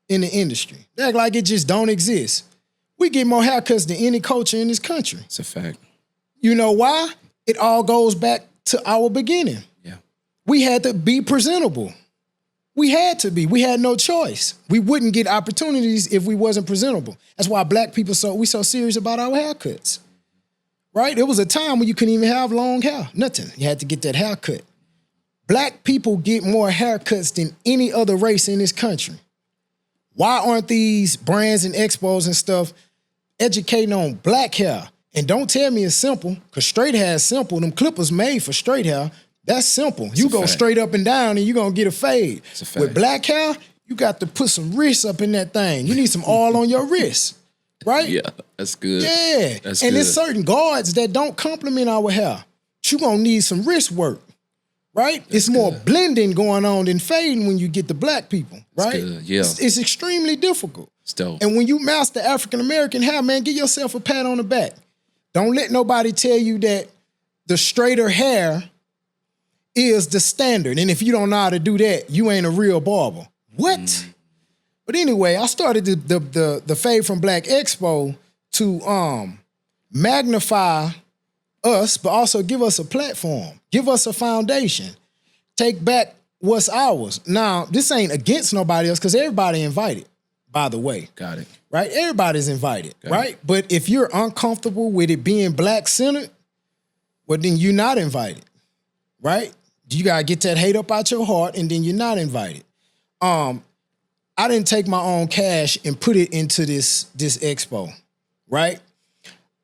in the industry. They act like it just don't exist. We get more haircuts than any culture in this country. It's a fact. You know why? It all goes back to our beginning. Yeah. We had to be presentable. We had to be. We had no choice. We wouldn't get opportunities if we wasn't presentable. That's why black people we so serious about our haircuts. Right? There was a time when you couldn't even have long hair. Nothing. You had to get that haircut. Black people get more haircuts than any other race in this country. Why aren't these brands and expos and stuff educating on black hair? And don't tell me it's simple, because straight hair is simple. Them clippers made for straight hair. That's simple. You go straight up and down and you're going to get a fade. With black hair, you got to put some wrists up in that thing. You need some oil on your wrist, right? Yeah, that's good. Yeah. That's and good. there's certain guards that don't complement our hair. You're going to need some wrist work, right? It's more blending going on than fading when you get the black people, right? That's good. Yeah. It's extremely difficult. It's dope. And when you master African-American hair, man, give yourself a pat on the back. Don't let nobody tell you that the straighter hair is the standard. And if you don't know how to do that, you ain't a real barber. What? But anyway, I started the Fade from Black Expo to magnify us, but also give us a platform, give us a foundation, take back what's ours. Now, this ain't against nobody else, because everybody invited, by the way. Got it. Right? Everybody's invited, right? But if you're uncomfortable with it being black-centered, well, then you're not invited, right? You got to get that hate up out your heart, and then you're not invited. I didn't take my own cash and put it into this expo, right?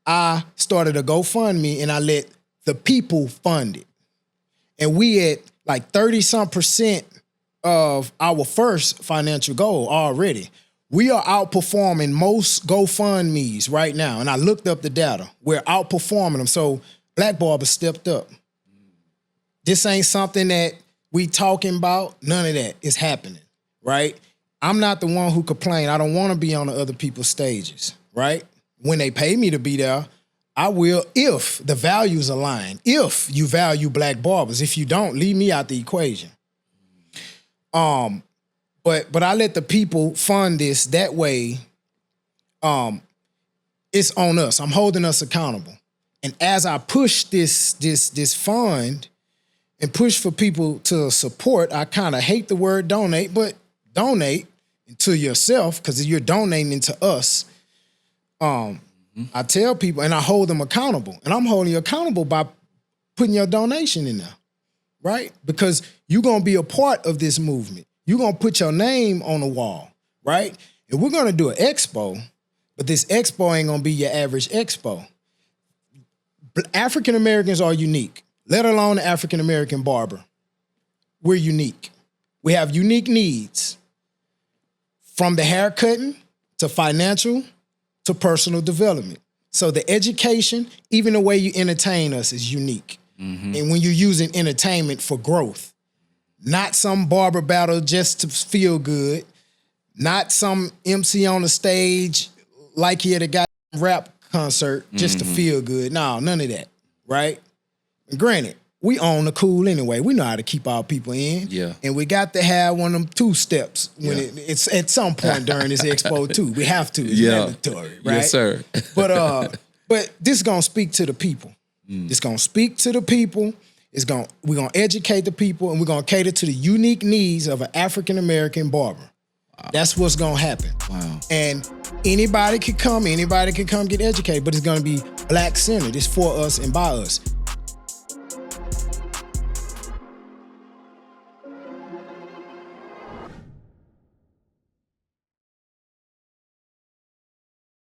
I started a GoFundMe, and I let the people fund it. And we at like 30-some% of our first financial goal already. We are outperforming most GoFundMes right now. And I looked up the data. We're outperforming them. So black barbers stepped up. This ain't something that we talking about. None of that is happening, right? I'm not the one who complain. I don't want to be on the other people's stages, right? When they pay me to be there, I will if the values align, if you value black barbers. If you don't, leave me out the equation. But I let the people fund this that way. It's on us. I'm holding us accountable. And as I push this fund and push for people to support, I kind of hate the word donate, but donate to yourself, because you're donating to us. I tell people, and I hold them accountable. And I'm holding you accountable by putting your donation in there, right? Because you're going to be a part of this movement. You're going to put your name on the wall, right? And we're going to do an expo, but this expo ain't going to be your average expo. African-Americans are unique, let alone the African-American barber. We're unique. We have unique needs, from the hair cutting to financial to personal development. So the education, even the way you entertain us, is unique. And when you're using entertainment for growth, not some barber battle just to feel good, not some MC on the stage like he had a goddamn rap concert just to feel good. No, none of that, right? And granted, we own the cool anyway. We know how to keep our people in. Yeah. And we got to have one of them 2 steps when it's at some point during this expo too. We have to. It's mandatory, right? Yes, sir. But this is gonna speak to the people. It's gonna speak to the people. We're gonna educate the people, and we're gonna cater to the unique needs of an African-American barber. Wow. That's what's gonna happen. Wow. And anybody can come get educated, but it's gonna be black-centered. It's for us and by us.